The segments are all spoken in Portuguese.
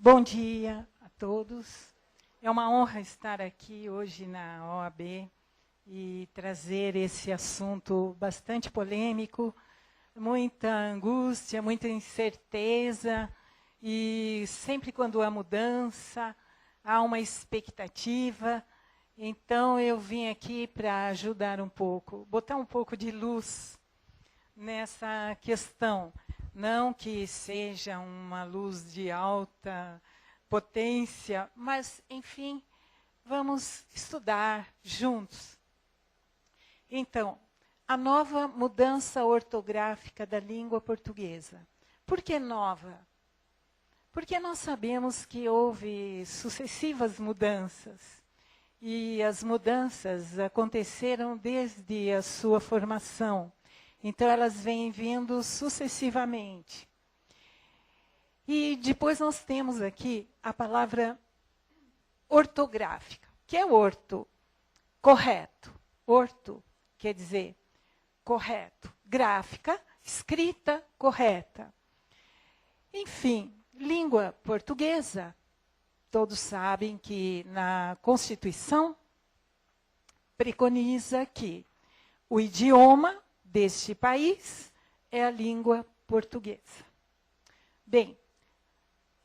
Bom dia a todos. É uma honra estar aqui hoje na OAB e trazer esse assunto bastante polêmico, muita angústia, muita incerteza, e sempre quando há mudança, há uma expectativa. Então, eu vim aqui para ajudar um pouco, botar um pouco de luz nessa questão. Não que seja uma luz de alta potência, mas, enfim, vamos estudar juntos. Então, a nova mudança ortográfica da língua portuguesa. Por que nova? Porque nós sabemos que houve sucessivas mudanças. E as mudanças aconteceram desde a sua formação. Então, elas vêm vindo sucessivamente. E depois nós temos aqui a palavra ortográfica, que é orto, correto. Orto quer dizer correto. Gráfica, escrita correta. Enfim, língua portuguesa. Todos sabem que na Constituição preconiza que o idioma deste país é a língua portuguesa. Bem,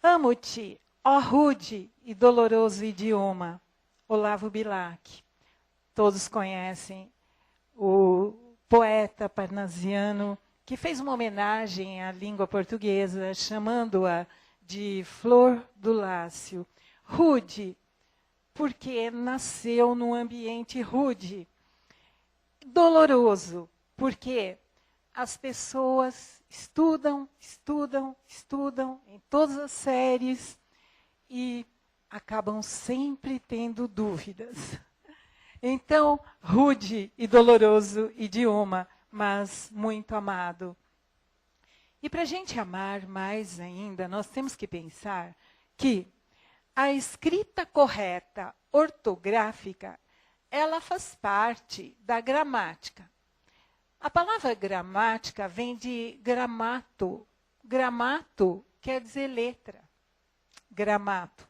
amo-te, ó rude e doloroso idioma, Olavo Bilac. Todos conhecem o poeta parnasiano que fez uma homenagem à língua portuguesa, chamando-a de Flor do Lácio. Rude, porque nasceu num ambiente rude. Doloroso, porque as pessoas estudam em todas as séries e acabam sempre tendo dúvidas. Então, rude e doloroso idioma, mas muito amado. E para a gente amar mais ainda, nós temos que pensar que a escrita correta, ortográfica, ela faz parte da gramática. A palavra gramática vem de gramato. Gramato quer dizer letra. Gramato.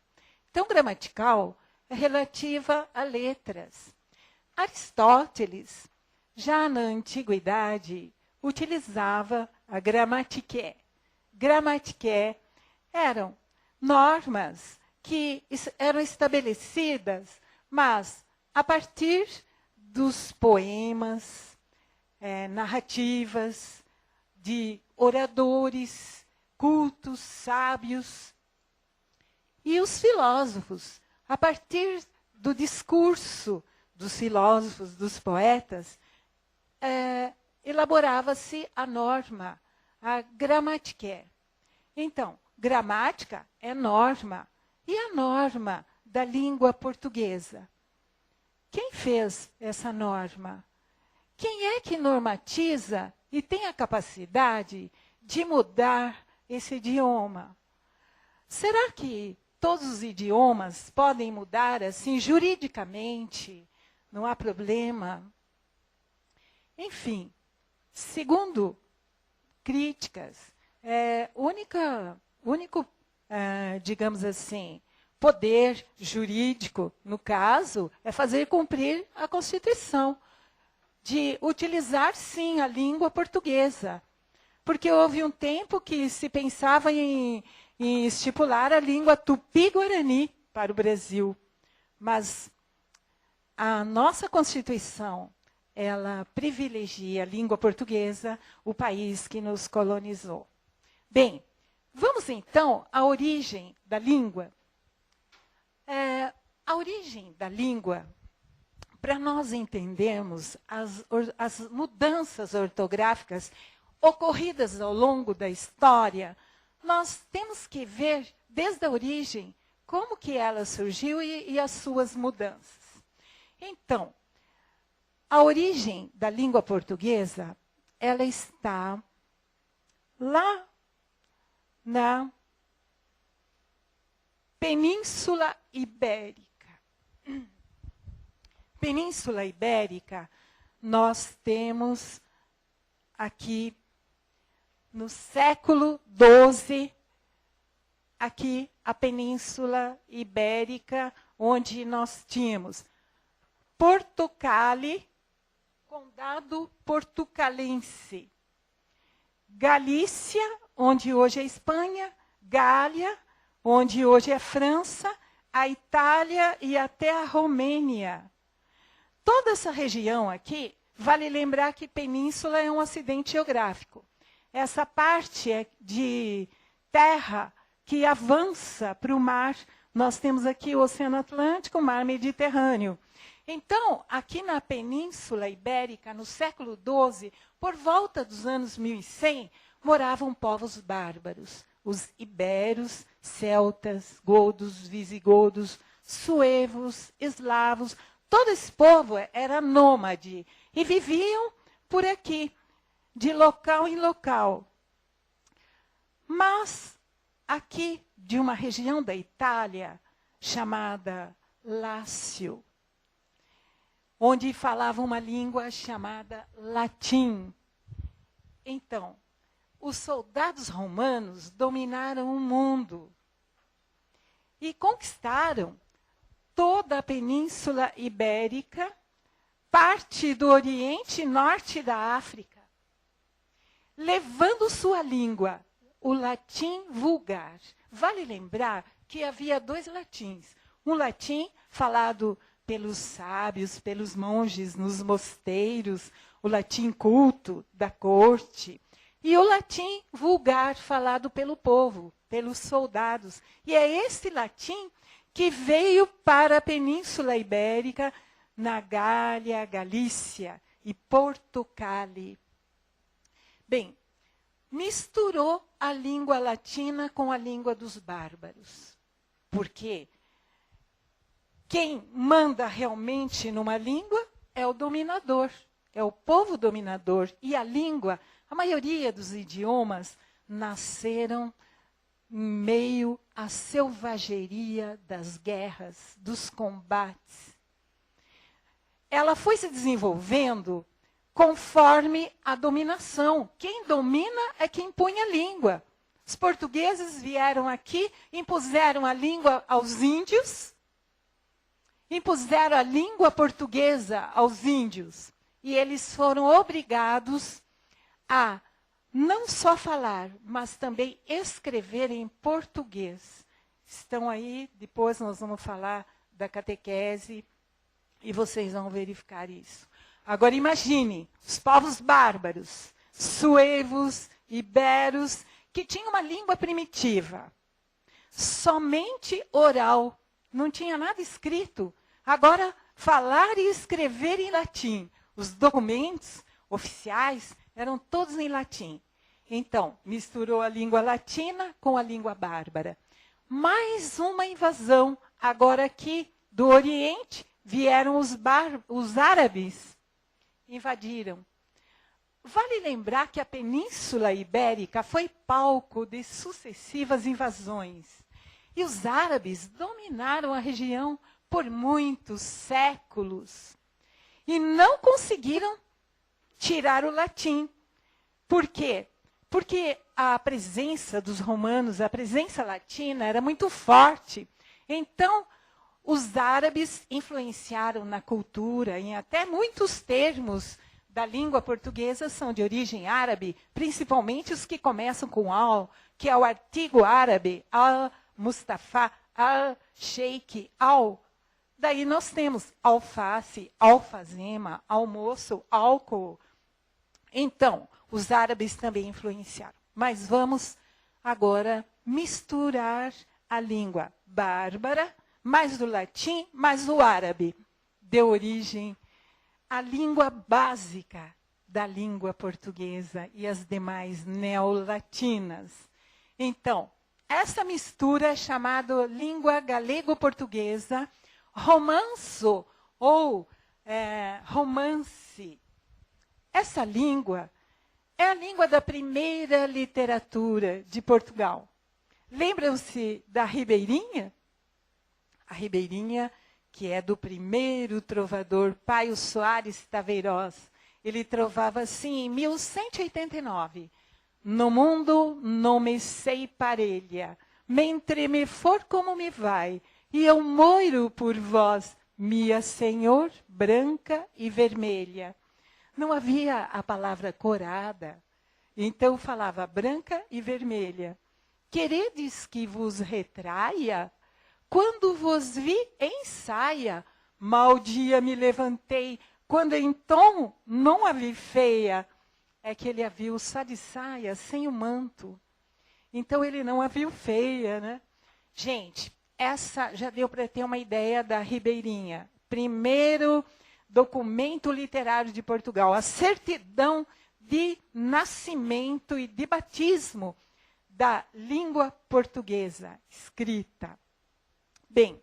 Então, gramatical é relativa a letras. Aristóteles, já na antiguidade, utilizava a gramatiqué. Gramatiqué eram normas que eram estabelecidas, mas a partir dos poemas, narrativas de oradores, cultos, sábios. E os filósofos, a partir do discurso dos filósofos, dos poetas, elaborava-se a norma, a gramatiqué. Então, gramática é norma. E a norma da língua portuguesa? Quem fez essa norma? Quem é que normatiza e tem a capacidade de mudar esse idioma? Será que todos os idiomas podem mudar assim juridicamente? Não há problema? Enfim, segundo críticas, único, digamos assim, poder jurídico, no caso, é fazer cumprir a Constituição, de utilizar, sim, a língua portuguesa. Porque houve um tempo que se pensava em estipular a língua tupi-guarani para o Brasil. Mas a nossa Constituição, ela privilegia a língua portuguesa, o país que nos colonizou. Bem, vamos então à origem da língua. A origem da língua, para nós entendermos as mudanças ortográficas ocorridas ao longo da história, nós temos que ver desde a origem como que ela surgiu e as suas mudanças. Então, a origem da língua portuguesa, ela está lá na Península Ibérica. Península Ibérica, nós temos aqui no século XII aqui a Península Ibérica, onde nós tínhamos Portugal, Condado Portucalense, Galícia, onde hoje é Espanha, Gália, onde hoje é França, a Itália e até a Romênia. Toda essa região aqui, vale lembrar que península é um acidente geográfico. Essa parte é de terra que avança para o mar. Nós temos aqui o Oceano Atlântico, o Mar Mediterrâneo. Então, aqui na Península Ibérica, no século XII, por volta dos anos 1100, moravam povos bárbaros. Os iberos, celtas, godos, visigodos, suevos, eslavos. Todo esse povo era nômade e viviam por aqui, de local em local. Mas, aqui, de uma região da Itália, chamada Lácio, onde falavam uma língua chamada latim. Então, os soldados romanos dominaram o mundo e conquistaram toda a Península Ibérica, parte do Oriente e Norte da África, levando sua língua, o latim vulgar. Vale lembrar que havia dois latins. Um latim falado pelos sábios, pelos monges nos mosteiros, o latim culto da corte, e o latim vulgar falado pelo povo, pelos soldados. E é esse latim que veio para a Península Ibérica, na Gália, Galícia e Portugal. Bem, misturou a língua latina com a língua dos bárbaros. Por quê? Quem manda realmente numa língua é o dominador, é o povo dominador. E a língua, a maioria dos idiomas, nasceram em meio à selvageria das guerras, dos combates. Ela foi se desenvolvendo conforme a dominação. Quem domina é quem põe a língua. Os portugueses vieram aqui, impuseram a língua aos índios, impuseram a língua portuguesa aos índios. E eles foram obrigados a não só falar, mas também escrever em português. Estão aí, depois nós vamos falar da catequese e vocês vão verificar isso. Agora imagine, os povos bárbaros, suevos, iberos, que tinham uma língua primitiva, somente oral, não tinha nada escrito. Agora, falar e escrever em latim. Os documentos oficiais eram todos em latim. Então, misturou a língua latina com a língua bárbara. Mais uma invasão. Agora aqui, do Oriente, vieram os árabes. Invadiram. Vale lembrar que a Península Ibérica foi palco de sucessivas invasões. E os árabes dominaram a região por muitos séculos. E não conseguiram tirar o latim. Por quê? Porque a presença dos romanos, a presença latina era muito forte. Então, os árabes influenciaram na cultura, em até muitos termos da língua portuguesa são de origem árabe, principalmente os que começam com al, que é o artigo árabe, al-Mustafa, al-Sheikh, al. Daí nós temos alface, alfazema, almoço, álcool. Então, os árabes também influenciaram. Mas vamos agora misturar a língua bárbara, mais do latim, mais do árabe. Deu origem à língua básica da língua portuguesa e as demais neolatinas. Então, essa mistura é chamada língua galego-portuguesa, romanço ou romance. Essa língua é a língua da primeira literatura de Portugal. Lembram-se da Ribeirinha? A Ribeirinha, que é do primeiro trovador Paio Soares Taveiroz. Ele trovava assim em 1189. No mundo não me sei parelha, mentre me for como me vai, e eu moiro por vós, minha Senhor, branca e vermelha. Não havia a palavra corada, então falava branca e vermelha. Queredes que vos retraia? Quando vos vi em saia, mal dia me levantei, quando então não a vi feia. É que ele a viu só de saia, sem o manto. Então ele não a viu feia, né? Gente, essa já deu para ter uma ideia da Ribeirinha. Primeiro documento literário de Portugal, a certidão de nascimento e de batismo da língua portuguesa escrita. Bem,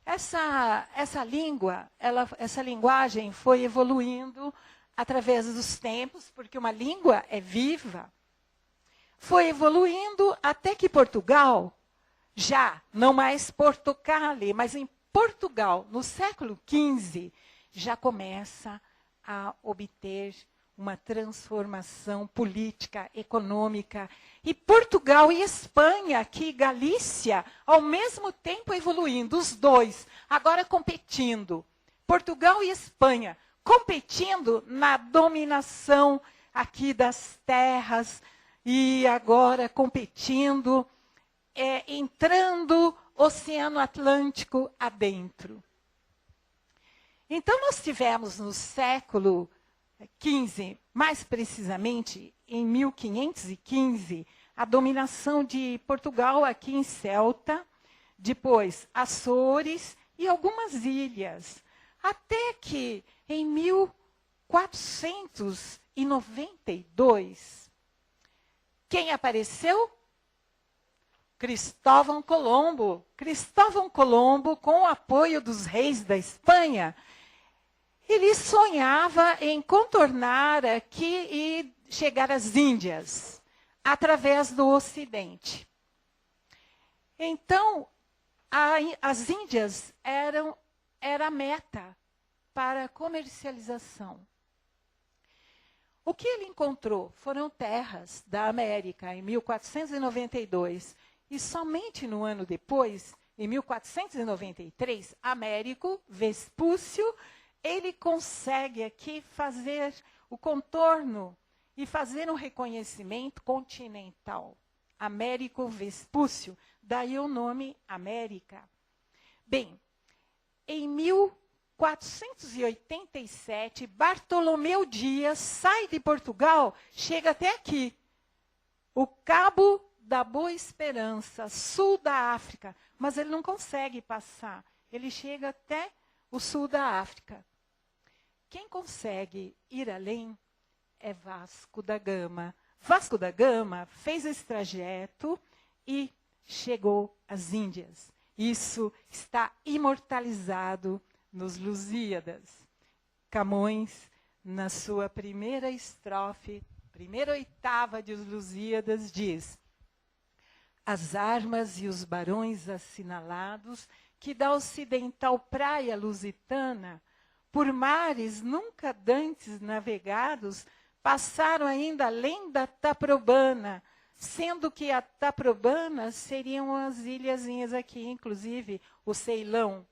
essa língua, essa linguagem foi evoluindo através dos tempos, porque uma língua é viva. Foi evoluindo até que Portugal, já não mais Portocale, mas em Portugal, no século XV, já começa a obter uma transformação política, econômica. E Portugal e Espanha, aqui Galícia, ao mesmo tempo evoluindo, os dois, agora competindo. Portugal e Espanha, competindo na dominação aqui das terras, e agora competindo, entrando Oceano Atlântico adentro. Então, nós tivemos no século XV, mais precisamente em 1515, a dominação de Portugal aqui em Celta, depois Açores e algumas ilhas, até que em 1492, quem apareceu? Cristóvão Colombo. Cristóvão Colombo, com o apoio dos reis da Espanha, ele sonhava em contornar aqui e chegar às Índias, através do Ocidente. Então, as Índias era a meta para a comercialização. O que ele encontrou foram terras da América, em 1492. E somente no ano depois, em 1493, Américo Vespúcio, ele consegue aqui fazer o contorno e fazer um reconhecimento continental. Américo Vespúcio, daí o nome América. Bem, em 1487, Bartolomeu Dias sai de Portugal, chega até aqui, o Cabo da Boa Esperança, sul da África, mas ele não consegue passar, ele chega até o sul da África. Quem consegue ir além é Vasco da Gama. Vasco da Gama fez esse trajeto e chegou às Índias. Isso está imortalizado nos Lusíadas. Camões, na sua primeira estrofe, primeira oitava de Os Lusíadas, diz: as armas e os barões assinalados que da ocidental praia lusitana, por mares nunca dantes navegados, passaram ainda além da Taprobana, sendo que a Taprobana seriam as ilhazinhas aqui, inclusive o Ceilão.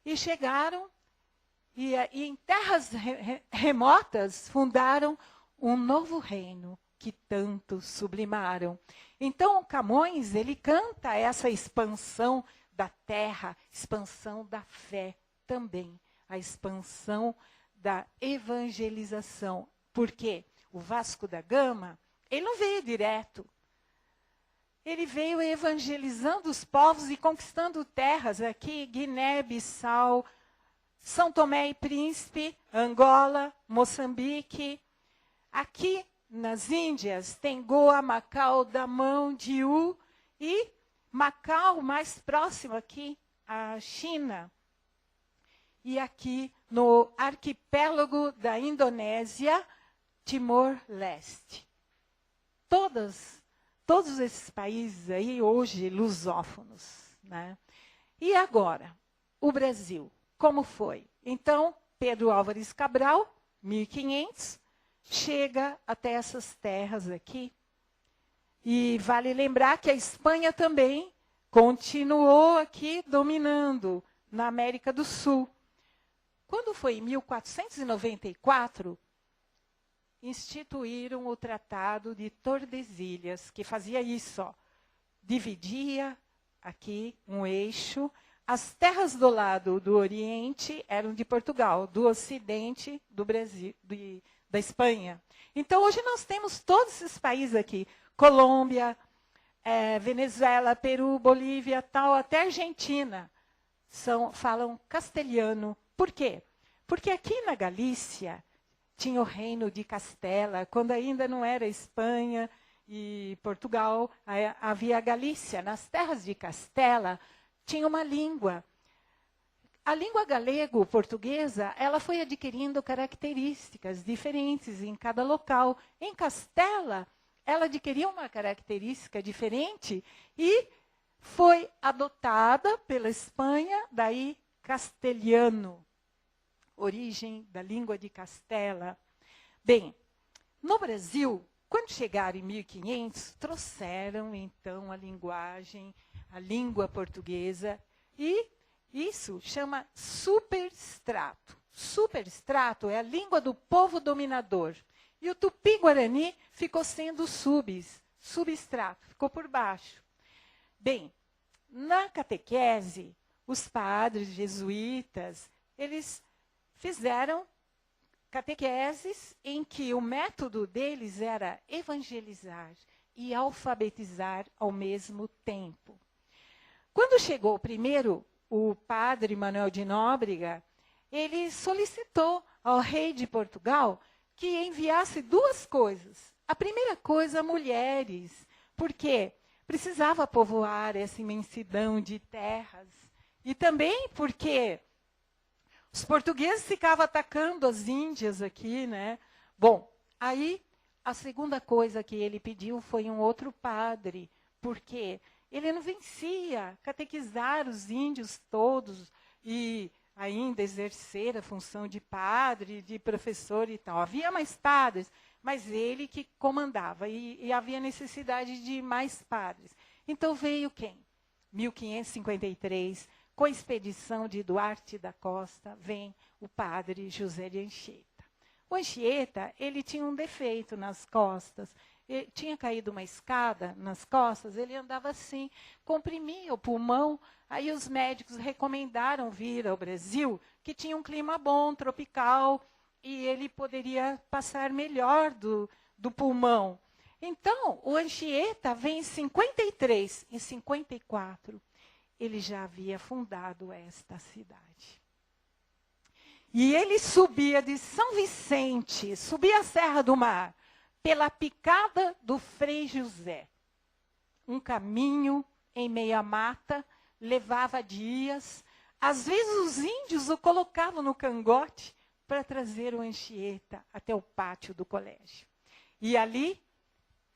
E chegaram, e em terras remotas, fundaram um novo reino que tanto sublimaram. Então, Camões, ele canta essa expansão da terra, expansão da fé também, a expansão da evangelização. Por quê? O Vasco da Gama, ele não veio direto. Ele veio evangelizando os povos e conquistando terras aqui, Guiné-Bissau, São Tomé e Príncipe, Angola, Moçambique. Aqui nas Índias tem Goa, Macau, Damão, Diu e Macau, mais próximo aqui, a China. E aqui no arquipélago da Indonésia, Timor-Leste. Todos esses países aí hoje lusófonos, né? E agora, o Brasil, como foi? Então, Pedro Álvares Cabral, 1500, chega até essas terras aqui, E vale lembrar que a Espanha também continuou aqui dominando na América do Sul. Quando foi em 1494, instituíram o Tratado de Tordesilhas, que fazia isso, ó, dividia aqui um eixo. As terras do lado do Oriente eram de Portugal, do Ocidente do Brasil, da Espanha. Então, hoje nós temos todos esses países aqui, Colômbia, Venezuela, Peru, Bolívia, tal, até Argentina, falam castelhano. Por quê? Porque aqui na Galícia tinha o reino de Castela, quando ainda não era Espanha e Portugal, havia a Galícia. Nas terras de Castela tinha uma língua. A língua galego-portuguesa, ela foi adquirindo características diferentes em cada local. Em Castela, ela adquiriu uma característica diferente e foi adotada pela Espanha, daí castelhano, origem da língua de Castela. Bem, no Brasil, quando chegaram em 1500, trouxeram então a linguagem, a língua portuguesa, e isso chama superstrato. Superstrato é a língua do povo dominador. E o Tupi-Guarani ficou sendo substrato, ficou por baixo. Bem, na catequese, os padres jesuítas, eles fizeram catequeses em que o método deles era evangelizar e alfabetizar ao mesmo tempo. Quando chegou primeiro o padre Manuel de Nóbrega, ele solicitou ao rei de Portugal que enviasse duas coisas. A primeira coisa, mulheres, porque precisava povoar essa imensidão de terras. E também porque os portugueses ficavam atacando as índias aqui, né? Bom, aí a segunda coisa que ele pediu foi um outro padre, porque ele não vencia catequizar os índios todos e ainda exercer a função de padre, de professor e tal. Havia mais padres, mas ele que comandava e havia necessidade de mais padres. Então veio quem? 1553, com a expedição de Duarte da Costa, vem o padre José de Anchieta. O Anchieta, ele tinha um defeito nas costas. Ele tinha caído uma escada nas costas, ele andava assim, comprimia o pulmão. Aí os médicos recomendaram vir ao Brasil, que tinha um clima bom, tropical, e ele poderia passar melhor do pulmão. Então, o Anchieta vem em 53, em 54, ele já havia fundado esta cidade. E ele subia de São Vicente, subia a Serra do Mar, pela picada do Frei José. Um caminho em meia mata, levava dias. Às vezes os índios o colocavam no cangote para trazer o Anchieta até o pátio do colégio. E ali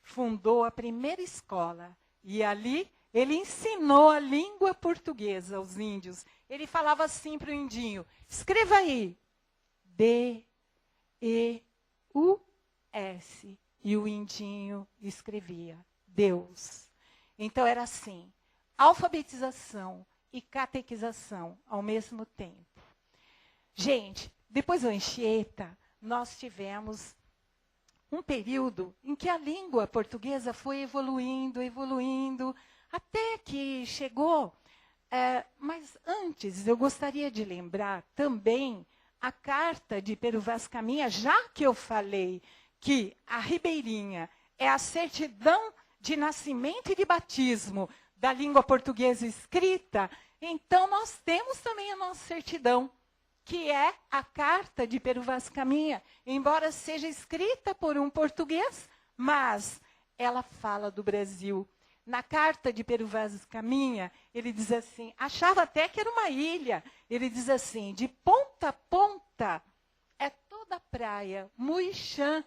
fundou a primeira escola. E ali ele ensinou a língua portuguesa aos índios. Ele falava assim para o indinho, escreva aí, D-E-U-S. E o indinho escrevia, Deus. Então era assim, alfabetização e catequização ao mesmo tempo. Gente, depois do Anchieta, nós tivemos um período em que a língua portuguesa foi evoluindo, até que chegou. Mas antes, eu gostaria de lembrar também a carta de Pero Vaz Caminha, já que eu falei que a ribeirinha é a certidão de nascimento e de batismo da língua portuguesa escrita, então nós temos também a nossa certidão, que é a carta de Pero Vaz Caminha, embora seja escrita por um português, mas ela fala do Brasil. Na carta de Pero Vaz Caminha, ele diz assim, achava até que era uma ilha, ele diz assim, de ponta a ponta é toda a praia, muito chã,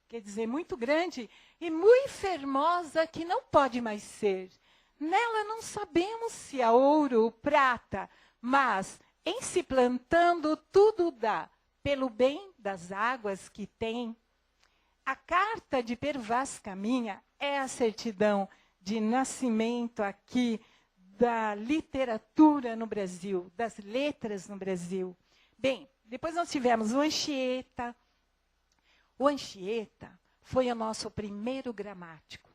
quer dizer, muito grande, e muito fermosa que não pode mais ser. Nela não sabemos se há ouro ou prata, mas em se plantando tudo dá, pelo bem das águas que tem. A carta de Pero Vaz Caminha é a certidão de nascimento aqui da literatura no Brasil, das letras no Brasil. Bem, depois nós tivemos o Anchieta. O Anchieta foi o nosso primeiro gramático.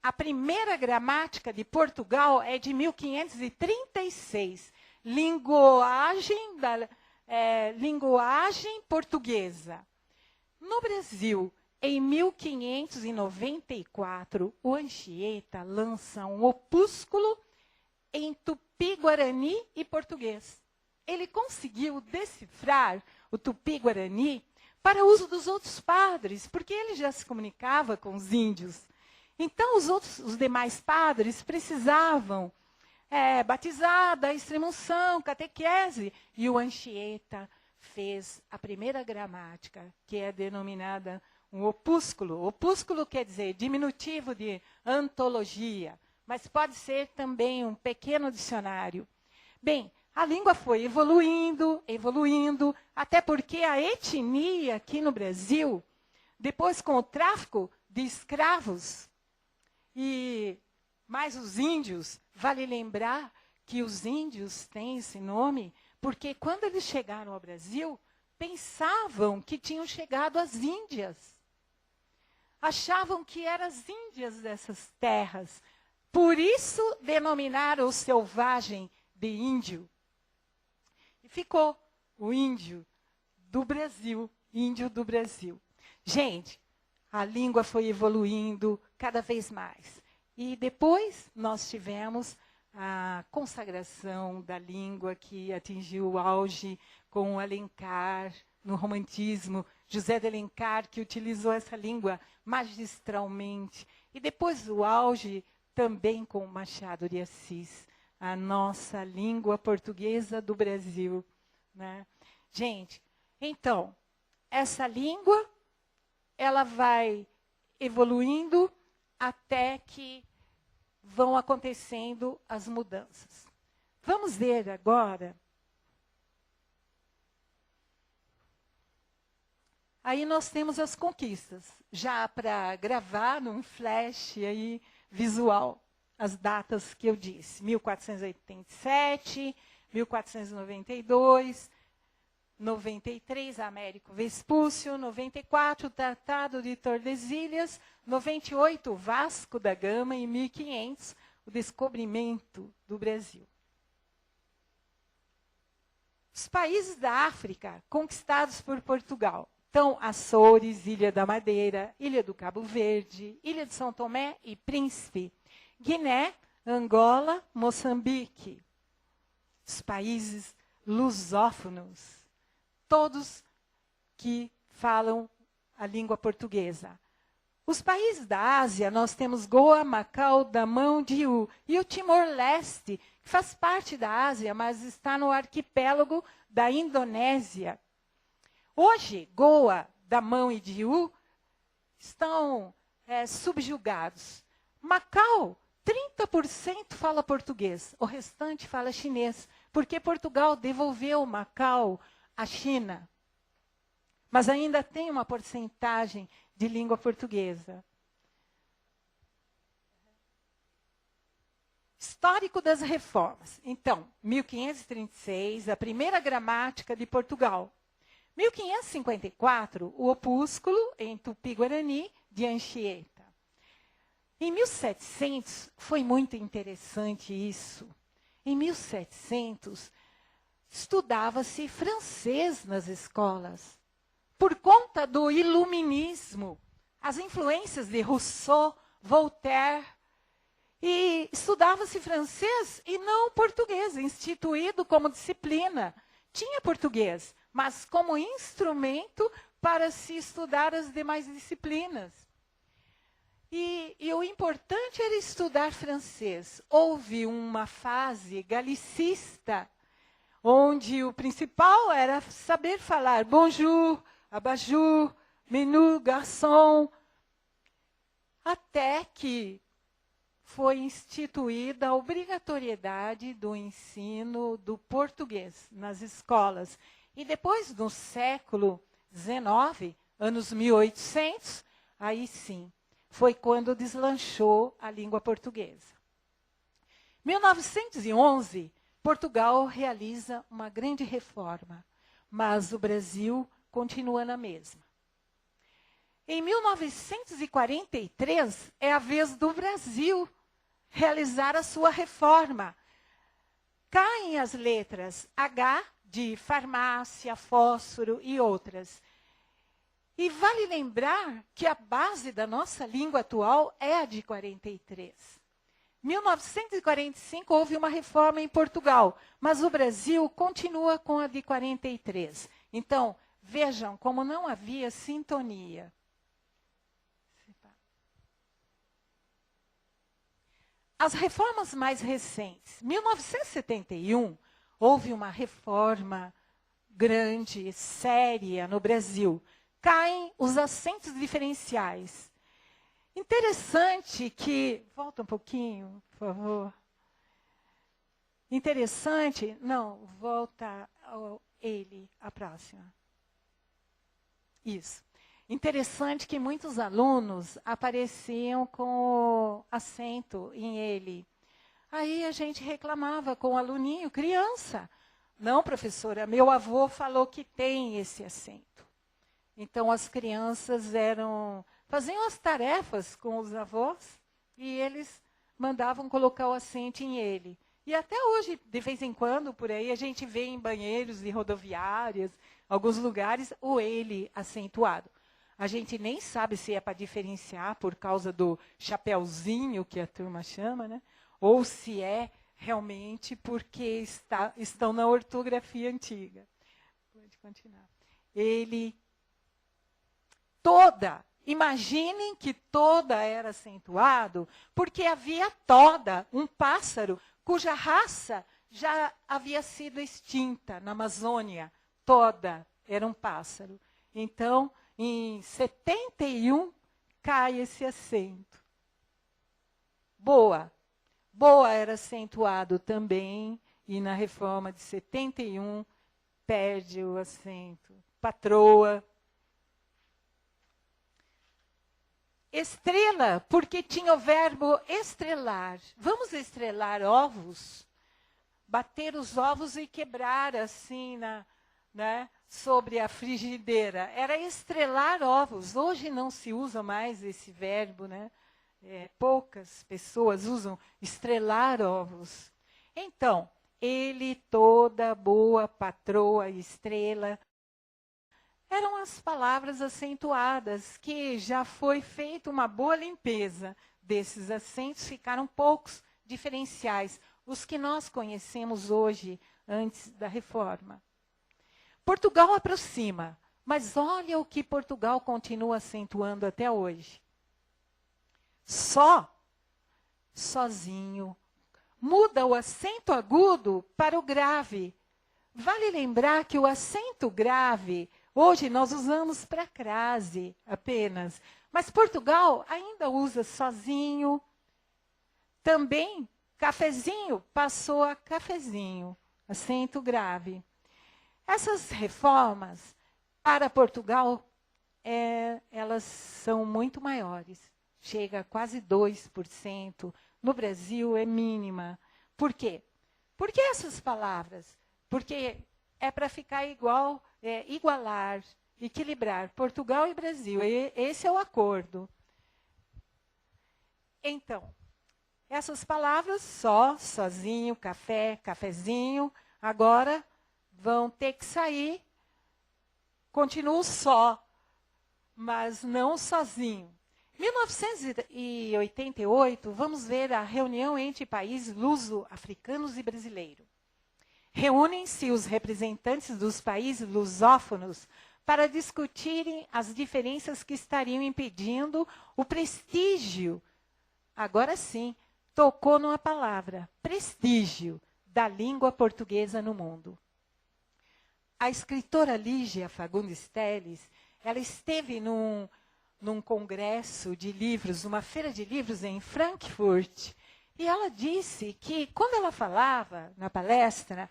A primeira gramática de Portugal é de 1536. Linguagem portuguesa. No Brasil, em 1594, o Anchieta lança um opúsculo em tupi-guarani e português. Ele conseguiu decifrar o tupi-guarani para uso dos outros padres, porque ele já se comunicava com os índios. Então, os demais padres precisavam batizar, extrema-unção, catequese. E o Anchieta fez a primeira gramática, que é denominada um opúsculo. Opúsculo quer dizer diminutivo de antologia, mas pode ser também um pequeno dicionário. Bem, a língua foi evoluindo, até porque a etnia aqui no Brasil, depois com o tráfico de escravos, e mais os índios, vale lembrar que os índios têm esse nome, porque quando eles chegaram ao Brasil, pensavam que tinham chegado às Índias. Achavam que eram as Índias dessas terras. Por isso, denominaram o selvagem de índio. E ficou o índio do Brasil, índio do Brasil. Gente, a língua foi evoluindo cada vez mais. E depois nós tivemos a consagração da língua que atingiu o auge com o Alencar, no romantismo. José de Alencar, que utilizou essa língua magistralmente. E depois o auge também com Machado de Assis, a nossa língua portuguesa do Brasil. Né? Gente, então, essa língua, ela vai evoluindo até que vão acontecendo as mudanças. Vamos ver agora. Aí nós temos as conquistas, já para gravar num flash aí visual, as datas que eu disse. 1487, 1492, 93, Américo Vespúcio, 94, Tratado de Tordesilhas, 98, Vasco da Gama, e 1500, o descobrimento do Brasil. Os países da África conquistados por Portugal. Então, Açores, Ilha da Madeira, Ilha do Cabo Verde, Ilha de São Tomé e Príncipe, Guiné, Angola, Moçambique. Os países lusófonos, todos que falam a língua portuguesa. Os países da Ásia, nós temos Goa, Macau, Damão, Diu. E o Timor-Leste, que faz parte da Ásia, mas está no arquipélago da Indonésia. Hoje, Goa, Damão e Diu estão subjugados. Macau, 30% fala português, o restante fala chinês, porque Portugal devolveu Macau à China. Mas ainda tem uma porcentagem de língua portuguesa. Histórico das reformas. Então, 1536, a primeira gramática de Portugal. 1554, o opúsculo em Tupi-Guarani de Anchieta. Em 1700, foi muito interessante isso. Em 1700, estudava-se francês nas escolas. Por conta do iluminismo, as influências de Rousseau, Voltaire, e estudava-se francês e não português, instituído como disciplina. Tinha português, mas como instrumento para se estudar as demais disciplinas. E o importante era estudar francês. Houve uma fase galicista, onde o principal era saber falar bonjour, abajur, menu, garçom, até que foi instituída a obrigatoriedade do ensino do português nas escolas. E depois, no século XIX, anos 1800, aí sim, foi quando deslanchou a língua portuguesa. 1911, Portugal realiza uma grande reforma, mas o Brasil continua na mesma. Em 1943, é a vez do Brasil realizar a sua reforma. Caem as letras H, de farmácia, fósforo e outras. E vale lembrar que a base da nossa língua atual é a de 43. 1945 houve uma reforma em Portugal, mas o Brasil continua com a de 43. Então, vejam como não havia sintonia. As reformas mais recentes. 1971, houve uma reforma grande, séria no Brasil. Caem os acentos diferenciais. Interessante que... Volta um pouquinho, por favor. Interessante... Não, volta a próxima. Isso. Interessante que muitos alunos apareciam com acento em ele. Aí a gente reclamava com o aluninho, criança. Não, professora, meu avô falou que tem esse acento. Então, as crianças faziam as tarefas com os avós e eles mandavam colocar o acento em ele. E até hoje, de vez em quando, por aí, a gente vê em banheiros e rodoviárias, alguns lugares, o ele acentuado. A gente nem sabe se é para diferenciar por causa do chapeuzinho, que a turma chama, né? Ou se é realmente porque estão na ortografia antiga. Pode continuar. Imaginem que toda era acentuado, porque havia toda, um pássaro, cuja raça já havia sido extinta na Amazônia. Toda era um pássaro. Então, em 71, cai esse acento. Boa. Boa era acentuado também, e na reforma de 71, perde o acento. Patroa. Estrela, porque tinha o verbo estrelar. Vamos estrelar ovos? Bater os ovos e quebrar assim sobre a frigideira. Era estrelar ovos. Hoje não se usa mais esse verbo, né? Poucas pessoas usam estrelar ovos. Então, ele, toda, boa, patroa, estrela, eram as palavras acentuadas, que já foi feita uma boa limpeza desses acentos, ficaram poucos diferenciais, os que nós conhecemos hoje, antes da reforma. Portugal aproxima, mas olha o que Portugal continua acentuando até hoje. Sozinho. Muda o acento agudo para o grave. Vale lembrar que o acento grave, hoje nós usamos para crase apenas. Mas Portugal ainda usa sozinho. Também, cafezinho passou a cafezinho. Acento grave. Essas reformas, para Portugal, elas são muito maiores. Chega a quase 2%. No Brasil, é mínima. Por quê? Por que essas palavras? Porque é para ficar igual, igualar, equilibrar Portugal e Brasil. Esse é o acordo. Então, essas palavras, sozinho, café, cafezinho, agora vão ter que sair. Continuo só, mas não sozinho. 1988, vamos ver a reunião entre países luso-africanos e brasileiros. Reúnem-se os representantes dos países lusófonos para discutirem as diferenças que estariam impedindo o prestígio. Agora sim, tocou numa palavra, prestígio da língua portuguesa no mundo. A escritora Lígia Fagundes Telles, ela esteve num congresso de livros, uma feira de livros em Frankfurt, e ela disse que, quando ela falava na palestra,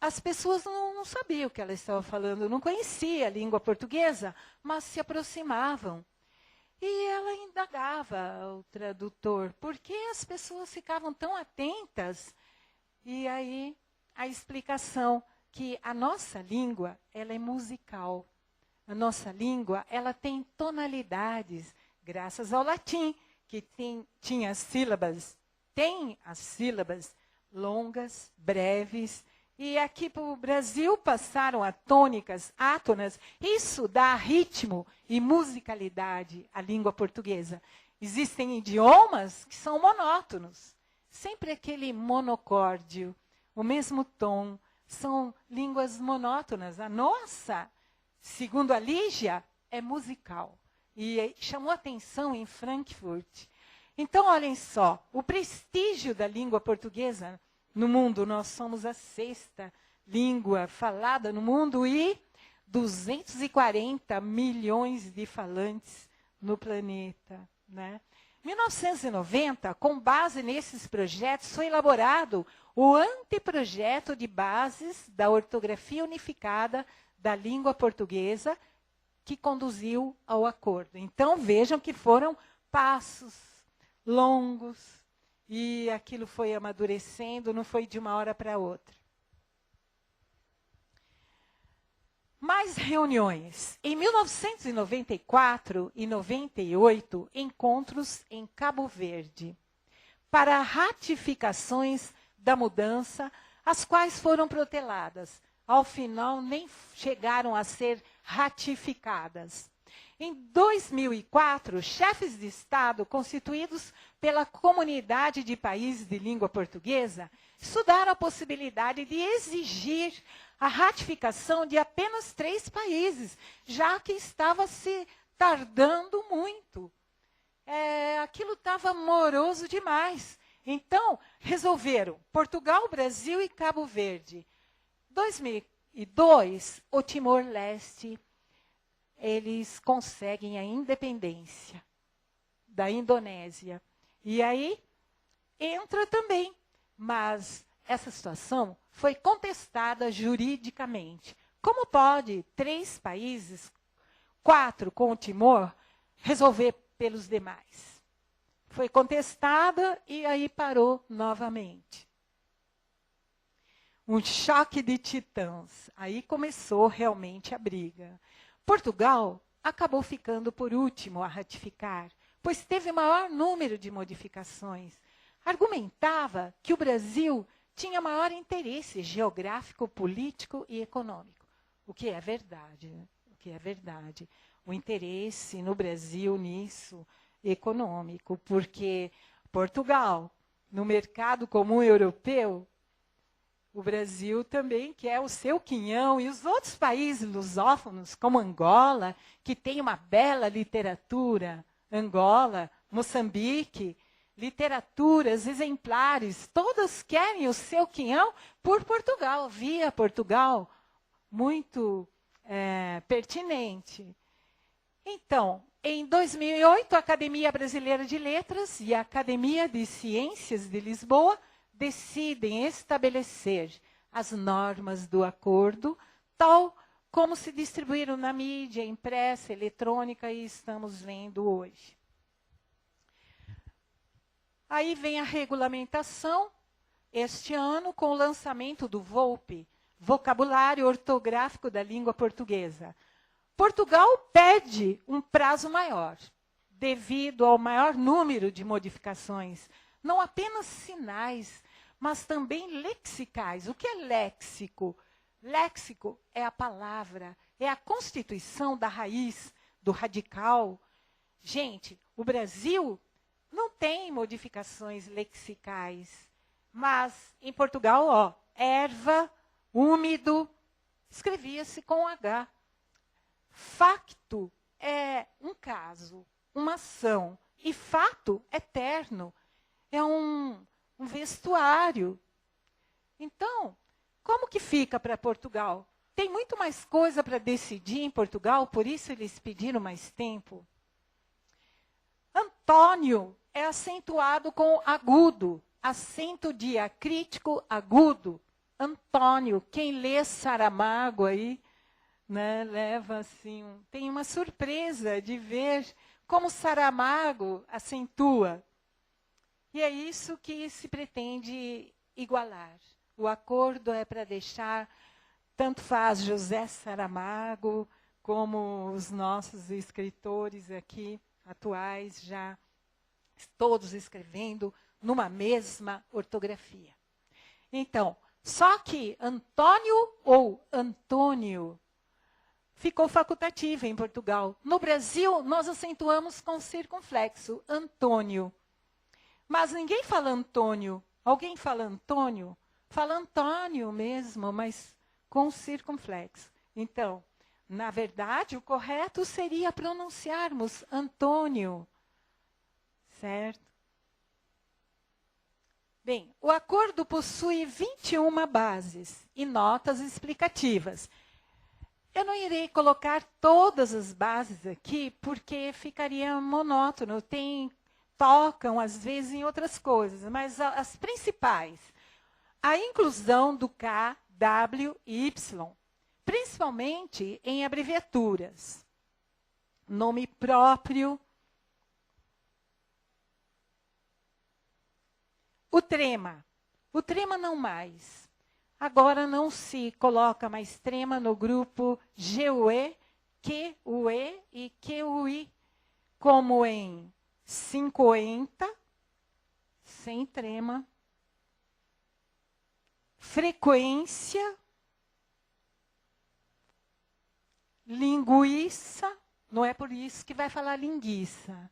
as pessoas não sabiam o que ela estava falando, não conheciam a língua portuguesa, mas se aproximavam. E ela indagava o tradutor, por que as pessoas ficavam tão atentas? E aí a explicação que a nossa língua, ela é musical. A nossa língua, ela tem tonalidades, graças ao latim, que tinha as sílabas, tem as sílabas longas, breves, e aqui para o Brasil passaram a tônicas, átonas. Isso dá ritmo e musicalidade à língua portuguesa. Existem idiomas que são monótonos. Sempre aquele monocórdio, o mesmo tom. São línguas monótonas. A nossa, segundo a Lígia, é musical. E chamou atenção em Frankfurt. Então, olhem só, o prestígio da língua portuguesa no mundo. Nós somos a 6ª língua falada no mundo e 240 milhões de falantes no planeta, né? Em 1990, com base nesses projetos, foi elaborado o anteprojeto de bases da ortografia unificada da língua portuguesa, que conduziu ao acordo. Então, vejam que foram passos longos, e aquilo foi amadurecendo, não foi de uma hora para outra. Mais reuniões. Em 1994 e 98, encontros em Cabo Verde, para ratificações da mudança, as quais foram proteladas. Ao final, nem chegaram a ser ratificadas. Em 2004, chefes de Estado constituídos pela Comunidade de Países de Língua Portuguesa estudaram a possibilidade de exigir a ratificação de apenas 3 países, já que estava se tardando muito. Aquilo estava moroso demais. Então, resolveram Portugal, Brasil e Cabo Verde. Em 2002, o Timor-Leste, eles conseguem a independência da Indonésia. E aí entra também. Mas essa situação foi contestada juridicamente. Como pode 3 países, 4 com o Timor, resolver pelos demais? Foi contestada e aí parou novamente. Um choque de titãs. Aí começou realmente a briga. Portugal acabou ficando por último a ratificar, pois teve maior número de modificações. Argumentava que o Brasil tinha maior interesse geográfico, político e econômico. O que é verdade, né? O que é verdade. O interesse no Brasil nisso, econômico, porque Portugal, no mercado comum europeu, o Brasil também quer o seu quinhão, e os outros países lusófonos, como Angola, que tem uma bela literatura, Angola, Moçambique, literaturas exemplares, todas querem o seu quinhão por Portugal, via Portugal, muito pertinente. Então, em 2008, a Academia Brasileira de Letras e a Academia de Ciências de Lisboa decidem estabelecer as normas do acordo, tal como se distribuíram na mídia, impressa, eletrônica, e estamos vendo hoje. Aí vem a regulamentação, este ano, com o lançamento do VOLPE, Vocabulário Ortográfico da Língua Portuguesa. Portugal pede um prazo maior, devido ao maior número de modificações, não apenas sinais, mas também lexicais. O que é léxico? Léxico é a palavra, é a constituição da raiz, do radical. Gente, o Brasil não tem modificações lexicais, mas em Portugal, ó, erva, úmido, escrevia-se com H. Facto é um caso, uma ação, e fato eterno é um vestuário. Então, como que fica para Portugal? Tem muito mais coisa para decidir em Portugal, por isso eles pediram mais tempo. Antônio é acentuado com agudo, acento diacrítico agudo. Antônio. Quem lê Saramago aí, né, leva assim, tem uma surpresa de ver como Saramago acentua. E é isso que se pretende igualar. O acordo é para deixar, tanto faz José Saramago, como os nossos escritores aqui atuais, já todos escrevendo numa mesma ortografia. Então, só que Antônio ou Antônio ficou facultativo em Portugal. No Brasil, nós acentuamos com circunflexo, Antônio. Mas ninguém fala Antônio. Alguém fala Antônio? Fala Antônio mesmo, mas com circunflexo. Então, na verdade, o correto seria pronunciarmos Antônio. Certo? Bem, o acordo possui 21 bases e notas explicativas. Eu não irei colocar todas as bases aqui, porque ficaria monótono. Tocam, às vezes, em outras coisas, mas as principais. A inclusão do K, W e Y, principalmente em abreviaturas. Nome próprio. O trema. O trema não mais. Agora não se coloca mais trema no grupo GUE, QUE e QUI, como em 50, sem trema. Frequência. Linguiça. Não é por isso que vai falar linguiça.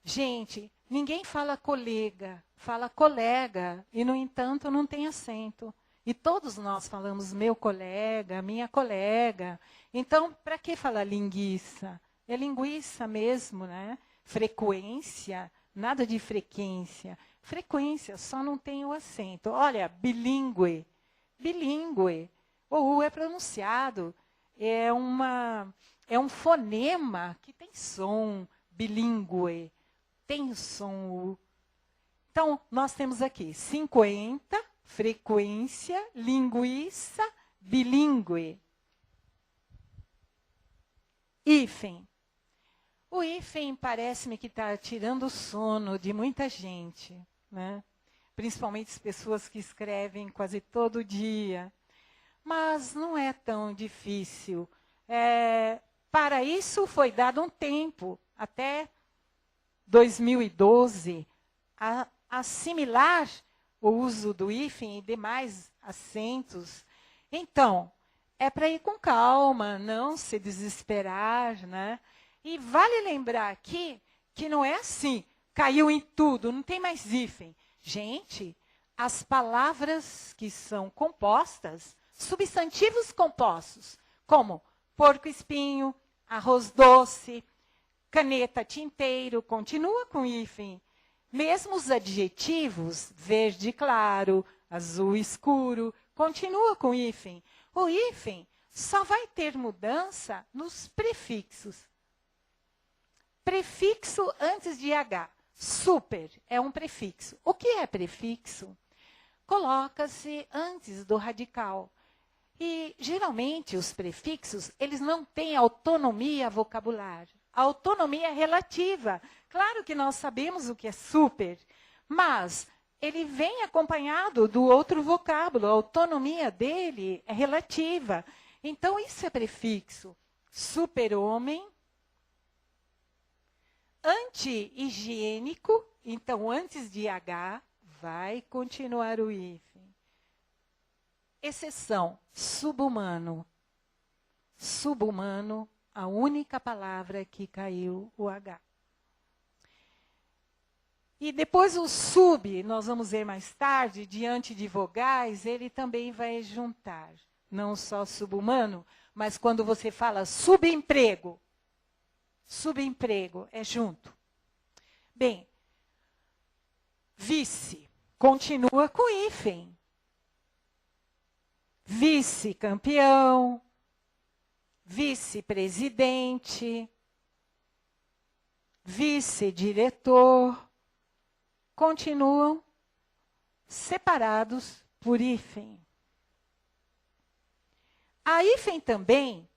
Gente, ninguém fala colega, fala colega, e, no entanto, não tem acento. E todos nós falamos meu colega, minha colega. Então, para que falar linguiça? É linguiça mesmo, né? Frequência, nada de frequência. Frequência, só não tem o acento. Olha, bilíngue. Bilíngue. O U é pronunciado. É um fonema que tem som. Bilíngue. Tem o som U. Então, nós temos aqui 50, frequência, linguiça, bilíngue. Hífen. O hífen parece-me que está tirando o sono de muita gente, né? Principalmente as pessoas que escrevem quase todo dia. Mas não é tão difícil. Para isso foi dado um tempo, até 2012, a assimilar o uso do hífen e demais acentos. Então, é para ir com calma, não se desesperar, né? E vale lembrar aqui que não é assim, caiu em tudo, não tem mais hífen. Gente, as palavras que são compostas, substantivos compostos, como porco-espinho, arroz doce, caneta, tinteiro, continua com hífen. Mesmo os adjetivos, verde claro, azul escuro, continua com hífen. O hífen só vai ter mudança nos prefixos. Prefixo antes de H. Super é um prefixo. O que é prefixo? Coloca-se antes do radical. E, geralmente, os prefixos, eles não têm autonomia vocabular. A autonomia é relativa. Claro que nós sabemos o que é super, mas ele vem acompanhado do outro vocábulo. A autonomia dele é relativa. Então, isso é prefixo. Super-homem. Anti-higiênico. Então, antes de H, vai continuar o hífen. Exceção, subhumano. Subhumano, a única palavra que caiu o H. E depois o sub, nós vamos ver mais tarde, diante de vogais, ele também vai juntar. Não só subhumano, mas quando você fala subemprego. Subemprego, é junto. Bem, vice, continua com hífen. Vice-campeão, vice-presidente, vice-diretor, continuam separados por hífen. A hífen também,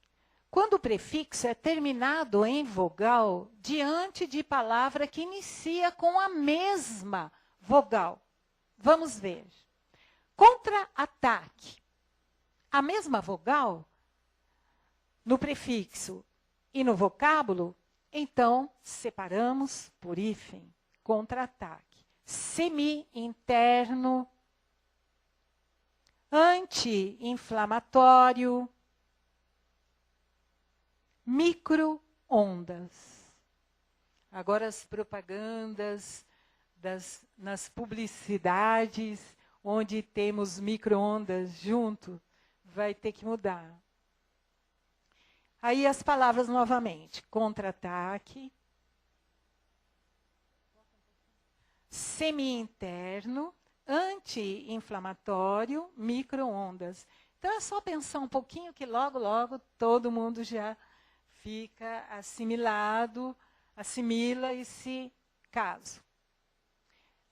quando o prefixo é terminado em vogal diante de palavra que inicia com a mesma vogal. Vamos ver. Contra-ataque. A mesma vogal no prefixo e no vocábulo, então separamos por hífen. Contra-ataque. Semi-interno. Anti-inflamatório. Micro-ondas. Agora as propagandas nas publicidades, onde temos micro-ondas junto, vai ter que mudar. Aí as palavras novamente. Contra-ataque. Semi-interno. Anti-inflamatório. Micro-ondas. Então é só pensar um pouquinho que logo, logo todo mundo já fica assimilado, assimila esse caso.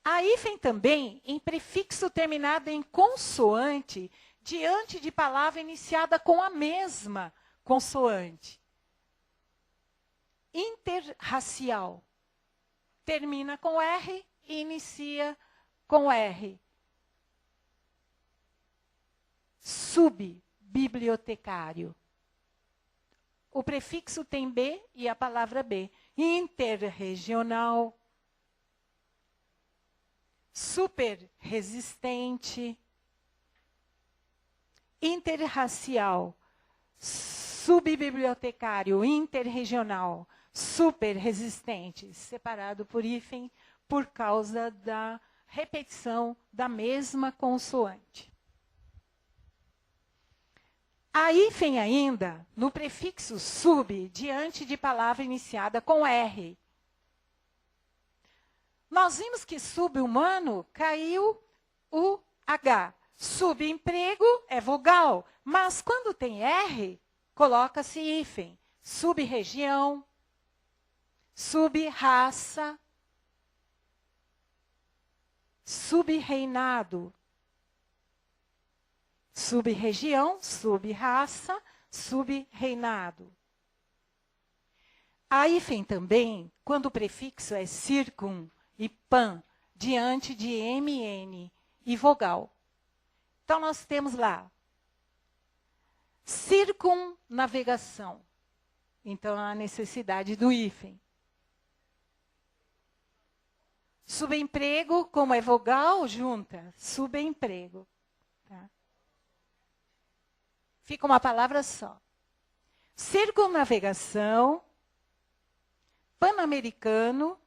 A hífen também em prefixo terminado em consoante, diante de palavra iniciada com a mesma consoante. Interracial. Termina com R e inicia com R. Subbibliotecário. O prefixo tem B e a palavra B. Interregional. Superresistente. Interracial. Subbibliotecário. Interregional. Superresistente. Separado por hífen por causa da repetição da mesma consoante. A hífen ainda, no prefixo sub, diante de palavra iniciada com R. Nós vimos que sub-humano caiu o H. Subemprego é vogal, mas quando tem R, coloca-se hífen. Sub-região, sub-raça, sub-reinado. Sub-região, sub-raça, sub-reinado. A hífen também, quando o prefixo é circum e pan, diante de MN e vogal. Então, nós temos lá, circunnavegação. Então, a necessidade do hífen. Subemprego, como é vogal, junta, subemprego. Tá? Fica uma palavra só. Circunnavegação, pan-americano.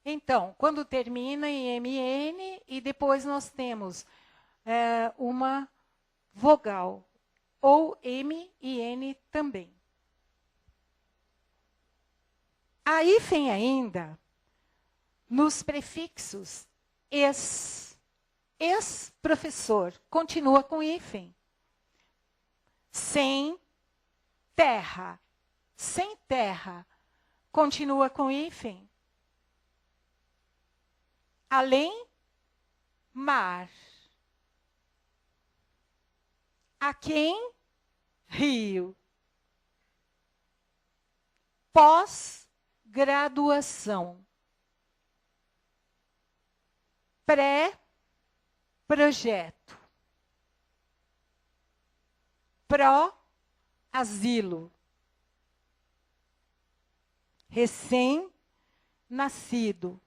Então, quando termina em MN e depois nós temos uma vogal, ou M e N também. A hífen ainda, nos prefixos ex-professor, continua com hífen. Sem terra, continua com hífen. Além, mar. A quem, rio. Pós-graduação. Pré-projeto. Pró-asilo. Recém-nascido.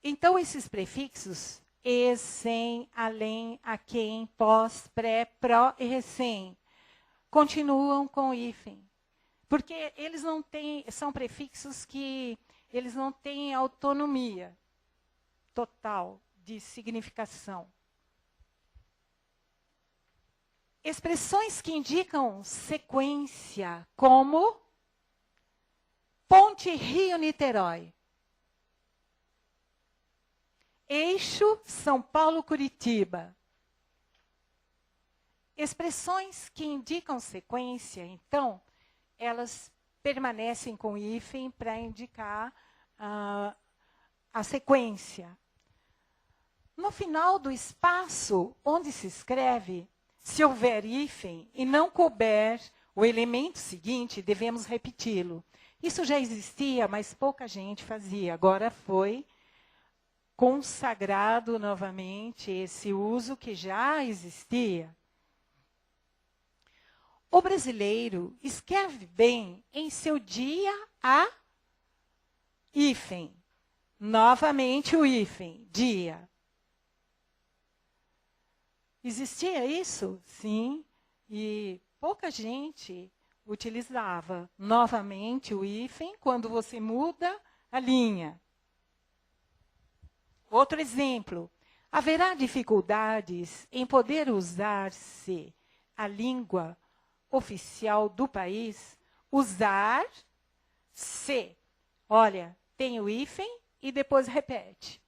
Então, esses prefixos, e, sem, além, a quem, pós, pré, pró e recém, continuam com hífen. Porque eles não têm, são prefixos que eles não têm autonomia total de significação. Expressões que indicam sequência, como Ponte Rio-Niterói. Eixo São Paulo-Curitiba. Expressões que indicam sequência, então, elas permanecem com hífen para indicar a sequência. no final do espaço onde se escreve, se houver hífen e não couber o elemento seguinte, devemos repeti-lo. Isso já existia, mas pouca gente fazia. Agora foi consagrado novamente esse uso que já existia. O brasileiro escreve bem em seu dia a hífen. Novamente o hífen, dia. Existia isso? Sim. E pouca gente utilizava novamente o hífen quando você muda a linha. Outro exemplo. Haverá dificuldades em poder usar-se a língua oficial do país? Usar-se. Olha, tem o hífen e depois repete.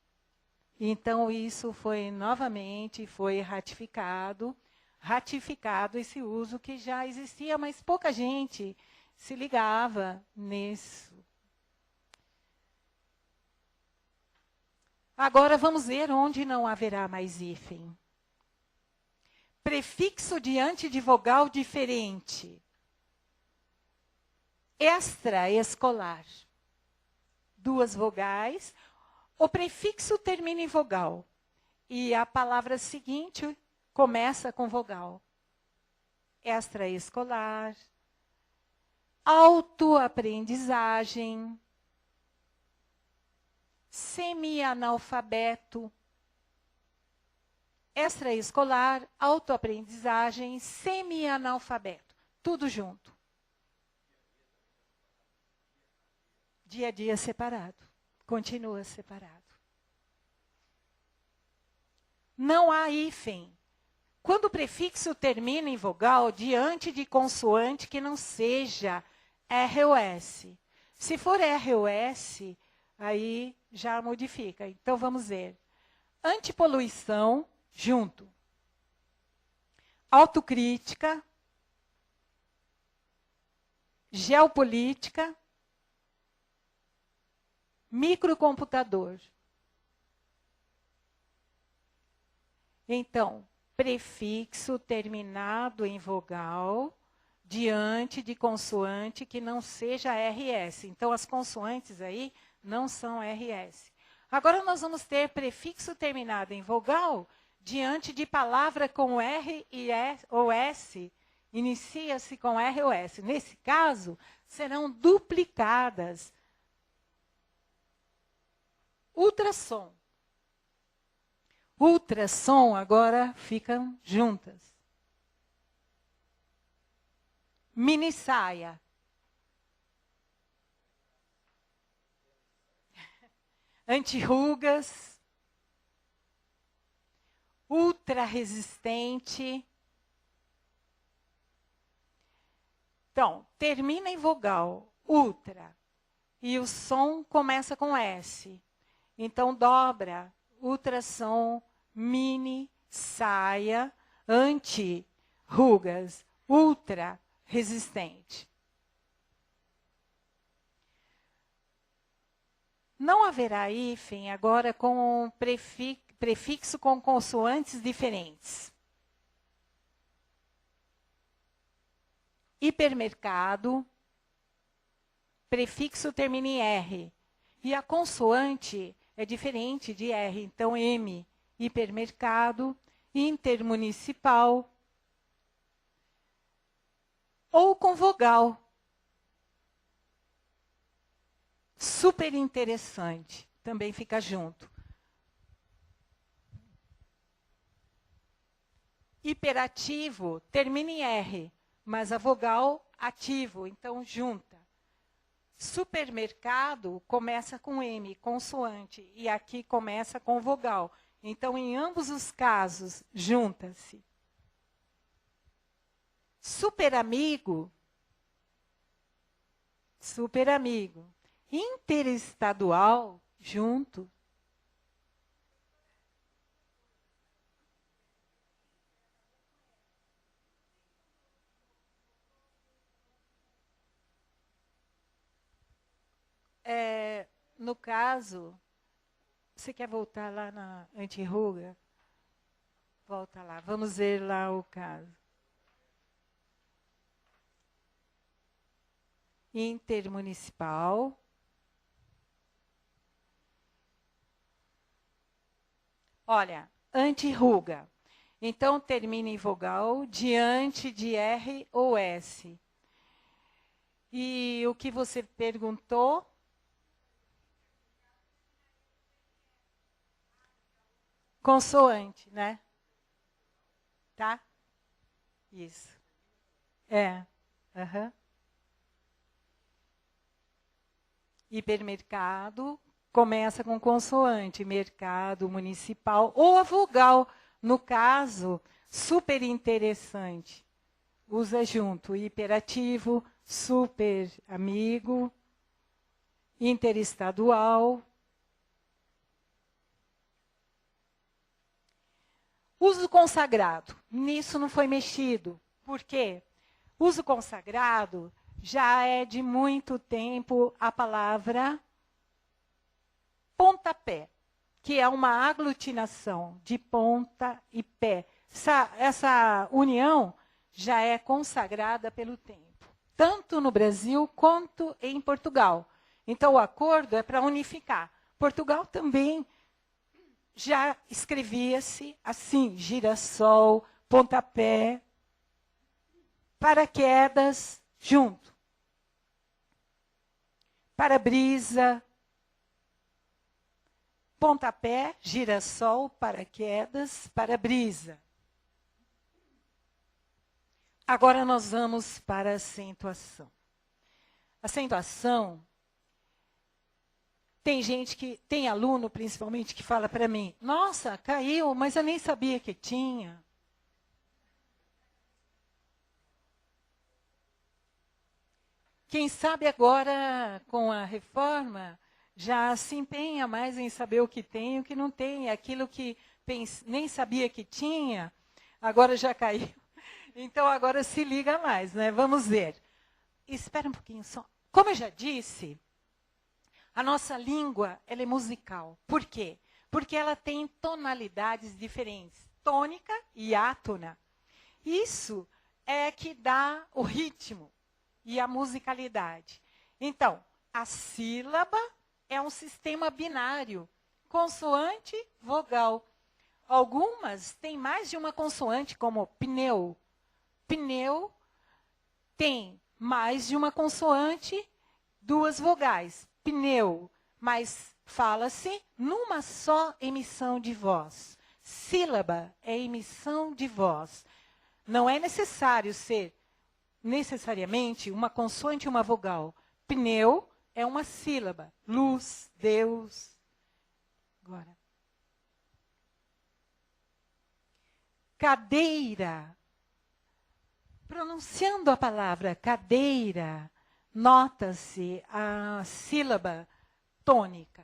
Então, isso foi novamente, foi ratificado esse uso que já existia, mas pouca gente se ligava nisso. Agora, vamos ver onde não haverá mais hífen. Prefixo diante de vogal diferente. Extraescolar. 2 vogais. O prefixo termina em vogal. E a palavra seguinte começa com vogal. Extraescolar. Autoaprendizagem. Semi-analfabeto. Extraescolar, autoaprendizagem, semi-analfabeto. Tudo junto. Dia a dia separado. Continua separado. Não há hífen. Quando o prefixo termina em vogal, diante de consoante que não seja R ou S. Se for R ou S, aí já modifica. Então, vamos ver. Antipoluição, junto. Autocrítica. Geopolítica. Microcomputador. Então, prefixo terminado em vogal diante de consoante que não seja RS. Então, as consoantes aí não são RS. Agora, nós vamos ter prefixo terminado em vogal diante de palavra com R e S, ou S. Inicia-se com R ou S. Nesse caso, serão duplicadas. Ultrassom. Ultrassom agora ficam juntas. Mini saia. Antirrugas. Ultra resistente. Então, termina em vogal, ultra. E o som começa com S. Então, dobra, ultrassom, mini, saia, anti-rugas, ultra resistente. Não haverá hífen agora com prefixo com consoantes diferentes. Hipermercado, prefixo termina em R. E a consoante é diferente de R, então M. Hipermercado, intermunicipal. Ou com vogal. Super interessante, também fica junto. Hiperativo termina em R, mas a vogal ativo, então junta. Supermercado começa com M, consoante, e aqui começa com vogal. Então, em ambos os casos, junta-se. Super amigo. Interestadual, junto. No caso, Você quer voltar lá na antirruga? Volta lá, vamos ver lá o caso. Intermunicipal. Olha, antirruga. Então, termina em vogal diante de R ou S. E o que você perguntou? Consoante, né? Tá? Isso. É. Uhum. Hipermercado começa com consoante, mercado, municipal, ou a vogal. No caso, super interessante. Usa junto, hiperativo, super amigo, interestadual. Uso consagrado. Nisso não foi mexido. Por quê? Uso consagrado já é de muito tempo a palavra pontapé, que é uma aglutinação de ponta e pé. Essa união já é consagrada pelo tempo, tanto no Brasil quanto em Portugal. Então, o acordo é para unificar. Portugal também já escrevia-se assim, girassol, pontapé, paraquedas, junto. Para-brisa, pontapé, girassol, paraquedas, para-brisa. Agora nós vamos para a acentuação. Acentuação, tem aluno principalmente que fala para mim, nossa, caiu, mas eu nem sabia que tinha. Quem sabe agora, com a reforma, já se empenha mais em saber o que tem e o que não tem. Aquilo que nem sabia que tinha, agora já caiu. Então, agora se liga mais, né? Vamos ver. Espera um pouquinho só. Como eu já disse, a nossa língua ela é musical. Por quê? Porque ela tem tonalidades diferentes. Tônica e átona. Isso é que dá o ritmo e a musicalidade. Então, a sílaba é um sistema binário. Consoante, vogal. Algumas têm mais de uma consoante, como pneu. Pneu tem mais de uma consoante, duas vogais. Pneu, mas fala-se numa só emissão de voz. Sílaba é emissão de voz. Não é necessário ser necessariamente uma consoante e uma vogal. Pneu é uma sílaba. Luz, Deus. Agora. Cadeira. Pronunciando a palavra cadeira, nota-se a sílaba tônica.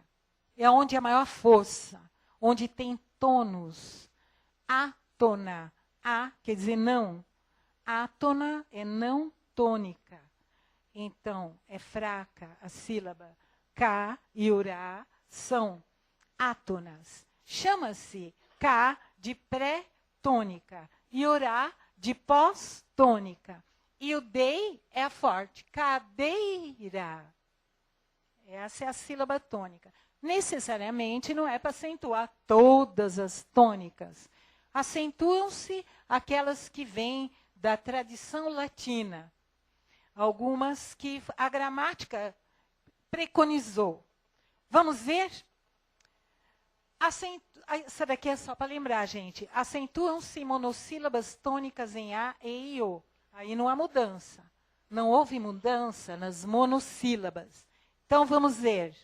É onde há maior força, onde tem tônus. Átona. A quer dizer não. Átona é não tônica. Então, é fraca a sílaba. K e urá são átonas. Chama-se K de pré-tônica e urá de pós-tônica. E o dei é a forte. Cadeira. Essa é a sílaba tônica. Necessariamente não é para acentuar todas as tônicas. Acentuam-se aquelas que vêm da tradição latina. Algumas que a gramática preconizou. Vamos ver? Essa daqui é só para lembrar, gente. Acentuam-se monossílabas tônicas em A, E e O. Aí não há mudança. Não houve mudança nas monossílabas. Então, vamos ver.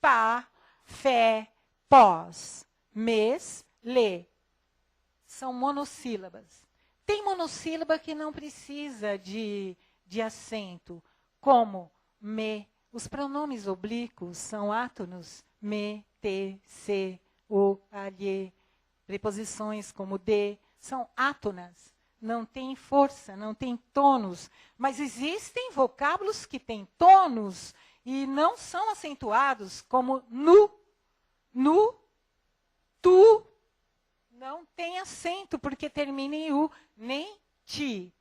Pá, fé, pós, mês, lê. São monossílabas. Tem monossílaba que não precisa de acento, como me. Os pronomes oblíquos são átonos, me, te, se, o, alhe. Preposições como de são átonas. Não tem força, não tem tônus. Mas existem vocábulos que têm tônus e não são acentuados, como nu. nu, tu. Não tem acento, porque termina em u, nem ti.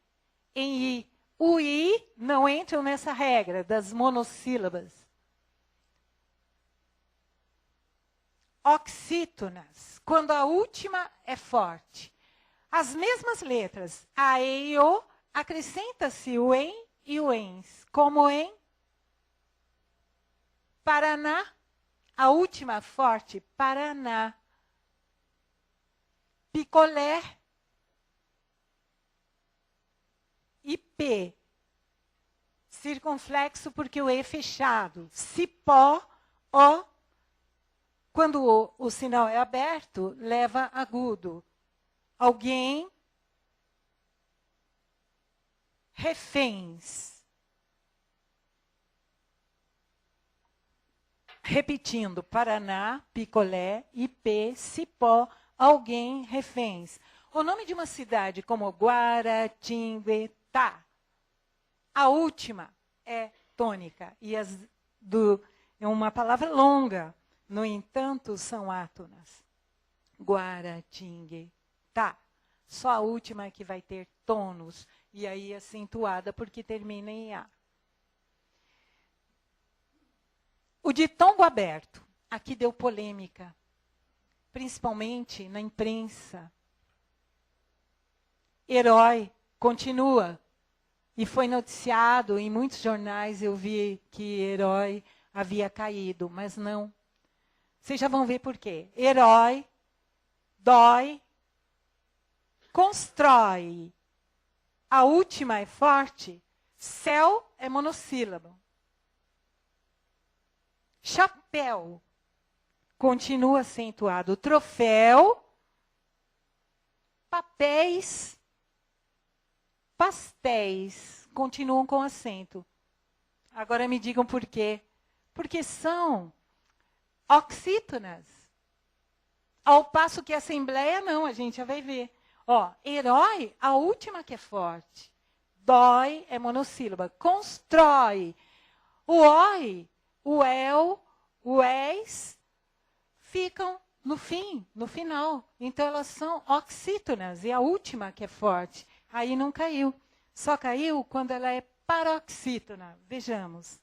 Em i. O i não entram nessa regra das monossílabas. Oxítonas, quando a última é forte. As mesmas letras, a, e e o, acrescenta-se o em e o ens, como em Paraná. A última forte, Paraná. Picolé. E P. Circunflexo porque o E é fechado. Cipó, O. Quando o sinal é aberto, leva agudo. Alguém. Reféns. Repetindo, Paraná, picolé, IP, cipó, alguém, reféns. O nome de uma cidade como Guaratinguetá. A última é tônica. E é uma palavra longa. No entanto, são átonas. Guaratinguetá. Só a última que vai ter tônus. E aí acentuada porque termina em A. O ditongo aberto. Aqui deu polêmica. Principalmente na imprensa. Herói continua. E foi noticiado em muitos jornais, eu vi que herói havia caído, mas não. Vocês já vão ver por quê. Herói, dói, constrói. A última é forte. Céu é monossílabo. Chapéu continua acentuado. Troféu, papéis, pastéis continuam com acento. Agora me digam por quê. Porque são oxítonas. Ao passo que a assembleia não, a gente já vai ver. Ó, herói, a última que é forte. Dói é monossílaba. Constrói. O oi, o el, o és ficam no fim, no final. Então elas são oxítonas. E a última que é forte. Aí não caiu. Só caiu quando ela é paroxítona. Vejamos.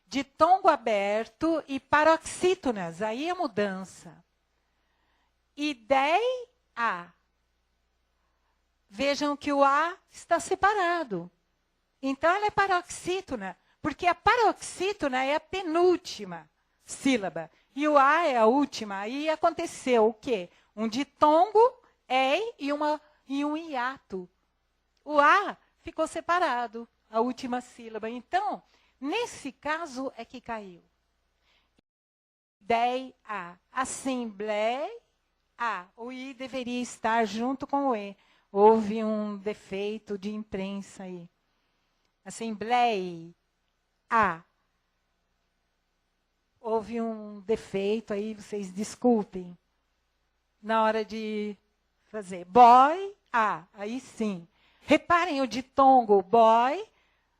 Ditongo aberto e paroxítonas. Aí a mudança. Ideia. Vejam que o A está separado. Então ela é paroxítona. Porque a paroxítona é a penúltima sílaba. E o A é a última. Aí aconteceu o quê? Um ditongo, e um hiato. O A ficou separado, a última sílaba. Então, nesse caso é que caiu. Ideia. Assembleia. O I deveria estar junto com o E. Houve um defeito de imprensa aí. Assembleia. Houve um defeito aí, vocês desculpem. Na hora de fazer. Boy, aí sim. Reparem o ditongo boy,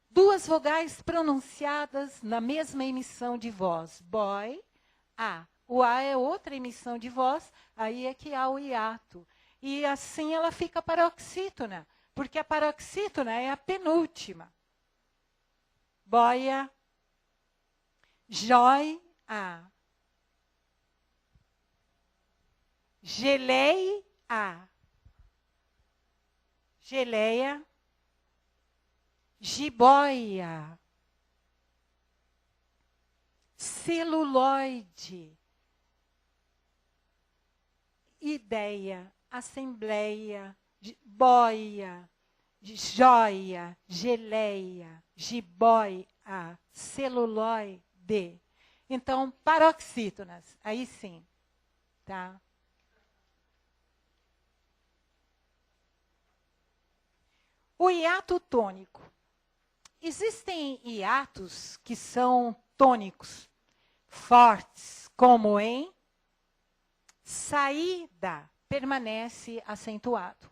duas vogais pronunciadas na mesma emissão de voz. Boy, O A é outra emissão de voz, aí é que há o hiato. E assim ela fica paroxítona, porque a paroxítona é a penúltima. Boia, joia, geleia, geleia, jiboia, celuloide, ideia, assembleia, boia, joia, geleia, jiboia, celuloide. Então, paroxítonas, aí sim, tá? O hiato tônico. Existem hiatos que são tônicos, fortes, como em saída, permanece acentuado.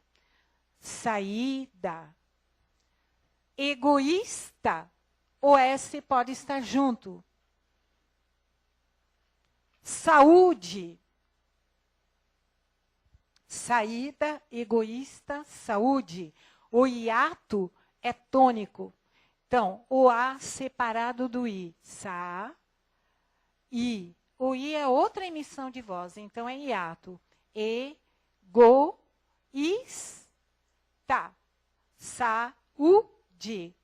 Saída. Egoísta, o S pode estar junto. Saúde. Saída, egoísta, saúde. O hiato é tônico. Então, o A separado do I. Sa, I. O I é outra emissão de voz, então é hiato. E, go, is, tá. Saúde.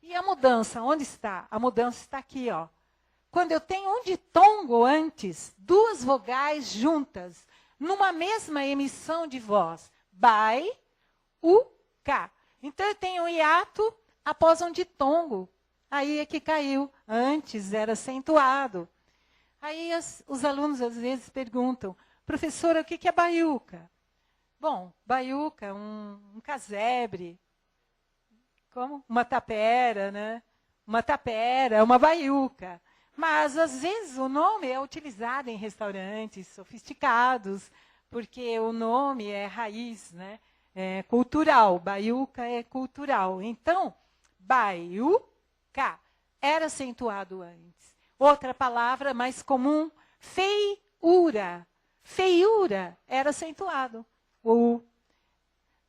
E a mudança, onde está? A mudança está aqui, ó. Quando eu tenho um ditongo antes, duas vogais juntas, numa mesma emissão de voz. By, u, k. Então, eu tenho um hiato após um ditongo. Aí é que caiu. Antes era acentuado. Aí os alunos às vezes perguntam, professora, o que é baiuca? Bom, baiuca, um casebre, como? Uma tapera, né? Uma tapera, uma baiuca. Mas, às vezes, o nome é utilizado em restaurantes sofisticados, porque o nome é raiz, né? É cultural. Baiuca é cultural. Então, baiuca era acentuado antes. Outra palavra mais comum, feiura. Feiura era acentuado.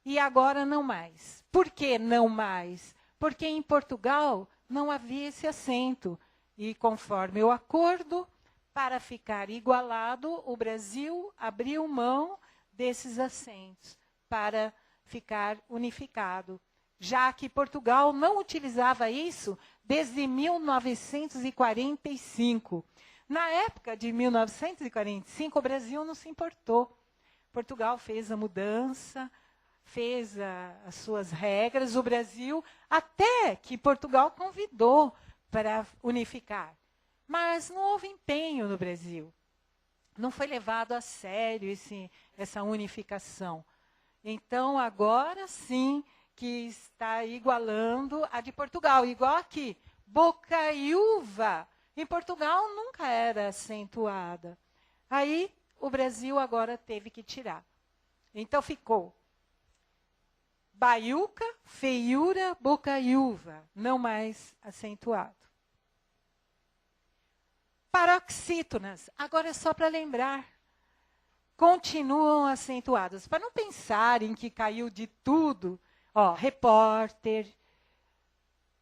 E agora não mais. Por que não mais? Porque em Portugal não havia esse acento. E conforme o acordo, para ficar igualado, o Brasil abriu mão desses acentos para ficar unificado. Já que Portugal não utilizava isso desde 1945. Na época de 1945, o Brasil não se importou. Portugal fez a mudança, fez as suas regras, o Brasil, até que Portugal convidou para unificar. Mas não houve empenho no Brasil. Não foi levado a sério essa unificação. Então, agora sim, que está igualando a de Portugal. Igual aqui, bocaiúva. Em Portugal nunca era acentuada. Aí o Brasil agora teve que tirar. Então ficou baiuca, feiura, bocaiúva. Não mais acentuado. Paroxítonas. Agora é só para lembrar. Continuam acentuadas. Para não pensarem que caiu de tudo. Ó, repórter,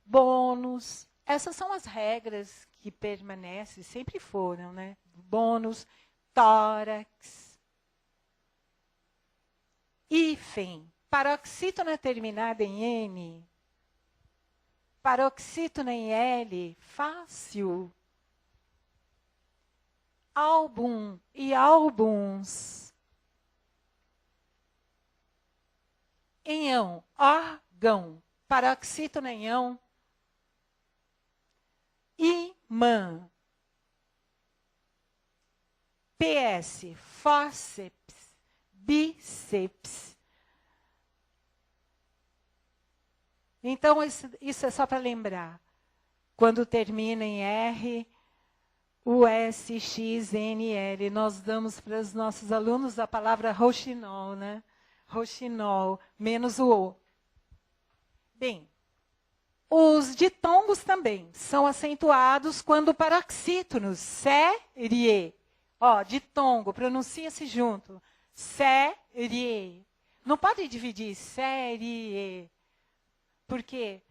bônus, essas são as regras que permanecem, sempre foram, né? Bônus, tórax, hífen, paroxítona terminada em N, paroxítona em L, fácil, álbum e álbuns. Enhão, órgão, paroxítona enhão, imã, PS, fórceps, bíceps. Então, isso é só para lembrar. Quando termina em R, US, X, N, L, nós damos para os nossos alunos a palavra roxinol, né? Roxinol, menos o O. Bem, os ditongos também são acentuados quando paroxítonos, série. Ó, ditongo, pronuncia-se junto. Série. Não pode dividir, série. Porque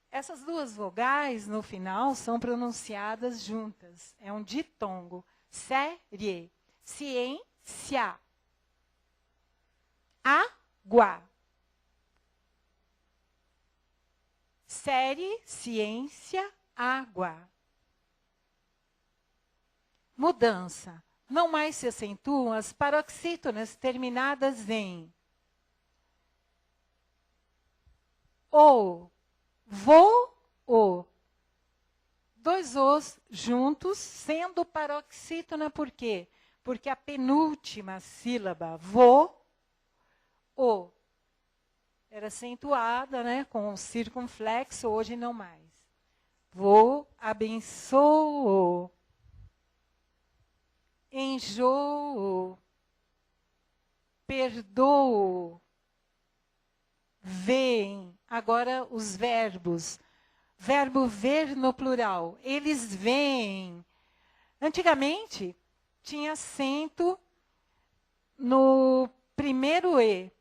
essas duas vogais no final são pronunciadas juntas. É um ditongo. Série. Ciência. Água. Série, ciência, água. Mudança. Não mais se acentuam as paroxítonas terminadas em o, vou, o. Dois os juntos, sendo paroxítona, por quê? Porque a penúltima sílaba, vou, o, era acentuada, né, com o circunflexo, hoje não mais. Vou, abençoo, enjoo, perdoo, veem. Agora os verbos. Verbo ver no plural. Eles veem. Antigamente, tinha acento no primeiro E.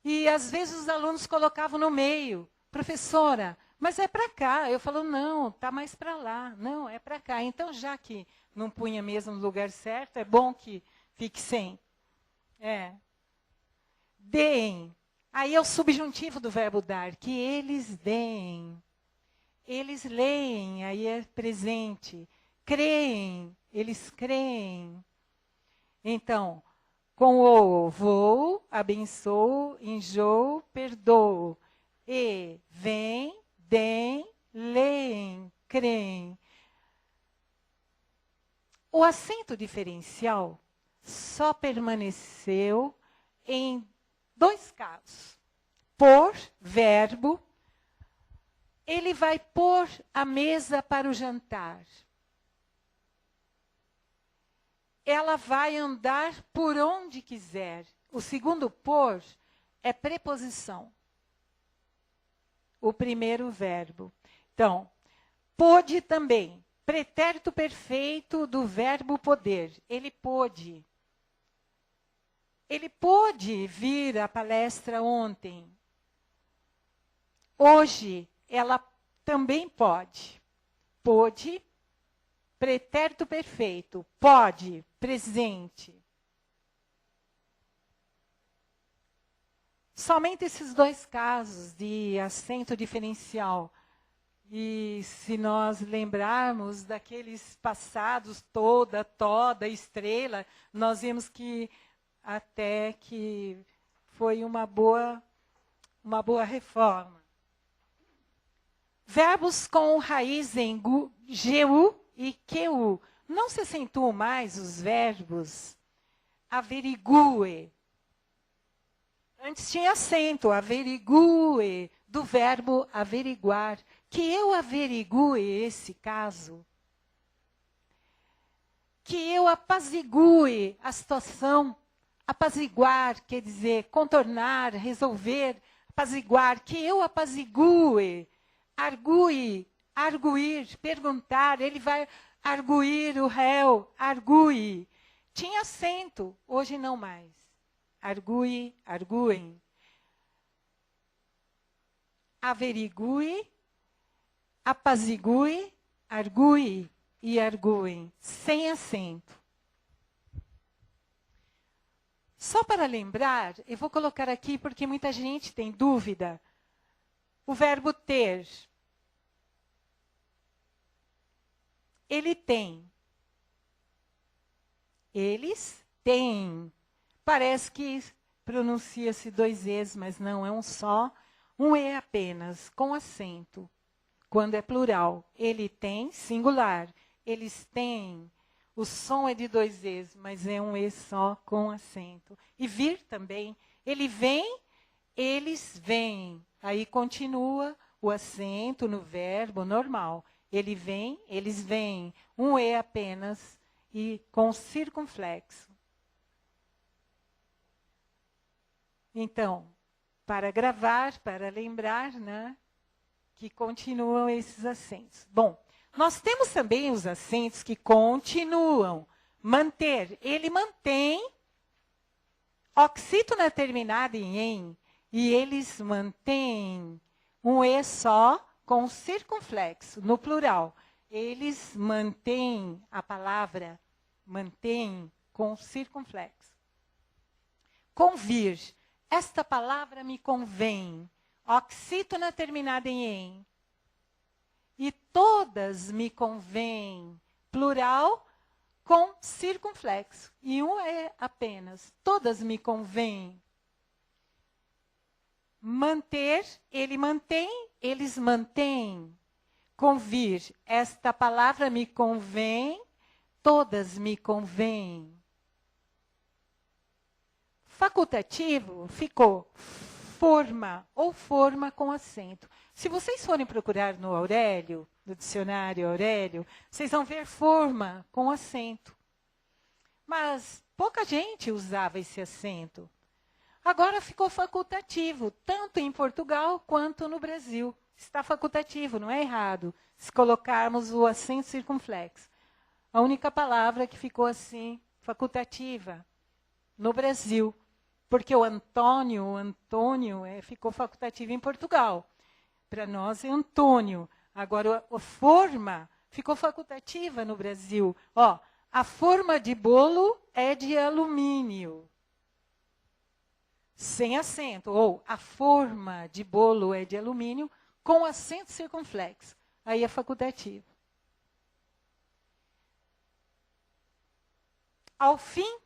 E, às vezes, os alunos colocavam no meio. Professora, mas é para cá. Eu falo, não, está mais para lá. Não, é para cá. Então, já que não punha mesmo no lugar certo, é bom que fique sem. Deem. Aí é o subjuntivo do verbo dar, que eles deem. Eles leem, aí é presente. Creem, eles creem. Então, com o, vou, abençoo, enjoo, perdoo. E, vem, deem, leem, creem. O acento diferencial só permaneceu em 2 casos. Por, verbo, ele vai pôr a mesa para o jantar. Ela vai andar por onde quiser. O segundo por é preposição. O primeiro verbo. Então, pôde também. Pretérito perfeito do verbo poder. Ele pôde. Ele pôde vir à palestra ontem. Hoje, ela também pode. Pôde, pretérito perfeito. Pode, presente. Somente esses 2 casos de acento diferencial. E se nós lembrarmos daqueles passados, toda, estrela, nós vimos que até que foi uma boa reforma. Verbos com raiz em gu e QU. Não se acentuam mais os verbos averigue. Antes tinha acento, averigue, do verbo averiguar. Que eu averigue esse caso. Que eu apazigue a situação. Apaziguar quer dizer contornar, resolver, apaziguar. Que eu apazigue, argue, arguir, perguntar. Ele vai arguir o réu, argue. Tinha acento, hoje não mais. Argue, arguem. Averigue, apazigue, argue e arguem. Sem acento. Só para lembrar, eu vou colocar aqui porque muita gente tem dúvida. O verbo ter. Ele tem. Eles têm. Parece que pronuncia-se 2 Es, mas não, é um só. Um E apenas, com acento. Quando é plural. Ele tem, singular. Eles têm. O som é de 2 Es, mas é um E só com acento. E vir também. Ele vem, eles vêm. Aí continua o acento no verbo normal. Ele vem, eles vêm. Um E apenas e com circunflexo. Então, para gravar, para lembrar, né, que continuam esses acentos. Bom, nós temos também os acentos que continuam. Manter. Ele mantém oxítona terminada em em. E eles mantêm um E só com circunflexo, no plural. Eles mantêm a palavra, mantêm com circunflexo. Convir. Esta palavra me convém. Oxítona terminada em em. E todas me convêm. Plural com circunflexo. E um é apenas. Todas me convêm. Manter, ele mantém, eles mantêm. Convir, esta palavra me convém, todas me convêm. Facultativo ficou forma ou forma com acento. Se vocês forem procurar no Aurélio, no dicionário Aurélio, vocês vão ver forma com acento. Mas pouca gente usava esse acento. Agora ficou facultativo, tanto em Portugal quanto no Brasil. Está facultativo, não é errado, se colocarmos o acento circunflexo. a única palavra que ficou assim, facultativa, no Brasil. Porque o Antônio ficou facultativo em Portugal. Para nós é Antônio. Agora, a forma ficou facultativa no Brasil. Ó, a forma de bolo é de alumínio. Sem acento. Ou a forma de bolo é de alumínio com acento circunflexo. Aí é facultativo. Ao fim,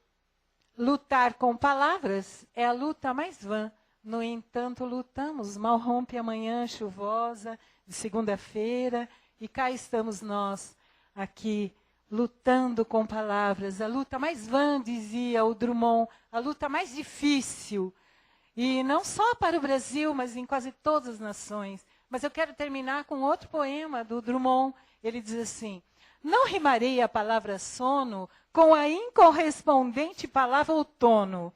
lutar com palavras é a luta mais vã. No entanto, lutamos. Mal rompe a manhã chuvosa de segunda-feira e cá estamos nós, aqui, lutando com palavras. A luta mais vã, dizia o Drummond, a luta mais difícil. E não só para o Brasil, mas em quase todas as nações. Mas eu quero terminar com outro poema do Drummond. Ele diz assim: não rimarei a palavra sono com a incorrespondente palavra outono.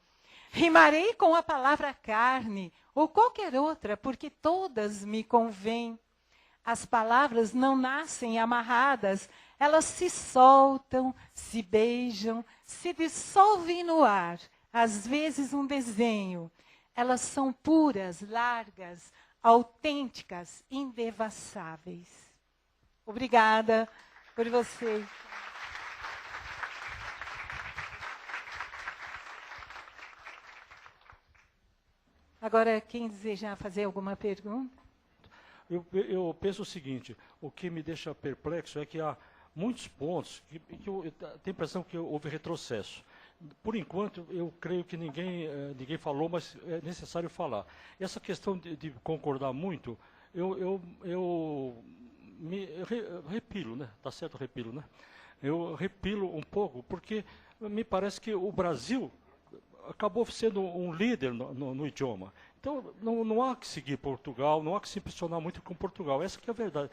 Rimarei com a palavra carne ou qualquer outra, porque todas me convêm. As palavras não nascem amarradas, elas se soltam, se beijam, se dissolvem no ar, às vezes um desenho. Elas são puras, largas, autênticas, indevassáveis. Obrigada por vocês. Agora, quem desejar fazer alguma pergunta? Eu penso o seguinte, o que me deixa perplexo é que há muitos pontos que eu tenho a impressão que houve retrocesso. Por enquanto, eu creio que ninguém falou, mas é necessário falar. Essa questão de concordar muito, eu me repilo, né? Tá certo, repilo, né? Eu repilo um pouco, porque me parece que o Brasil acabou sendo um líder no idioma. Então, não há que seguir Portugal, não há que se impressionar muito com Portugal. Essa que é a verdade.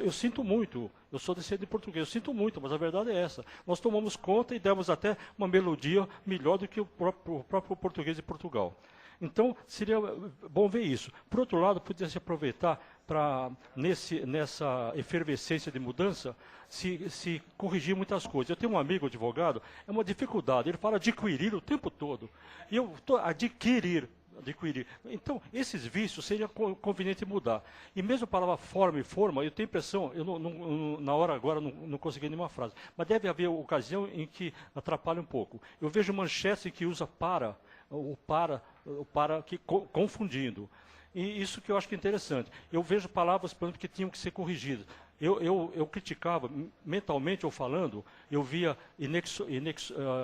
Eu sinto muito, eu sou descendente de português, eu sinto muito, mas a verdade é essa. Nós tomamos conta e demos até uma melodia melhor do que o próprio português de Portugal. Então, seria bom ver isso. Por outro lado, podia se aproveitar para, nessa efervescência de mudança, se corrigir muitas coisas. Eu tenho um amigo advogado, é uma dificuldade, ele fala adquirir o tempo todo. E eu estou adquirir. Então, esses vícios seria conveniente mudar. E mesmo a palavra forma e forma, eu tenho a impressão, na hora agora não consegui nenhuma frase, mas deve haver ocasião em que atrapalha um pouco. Eu vejo manchetes que usa confundindo. E isso que eu acho que é interessante. Eu vejo palavras, por exemplo, que tinham que ser corrigidas. Eu criticava, mentalmente ou falando, eu via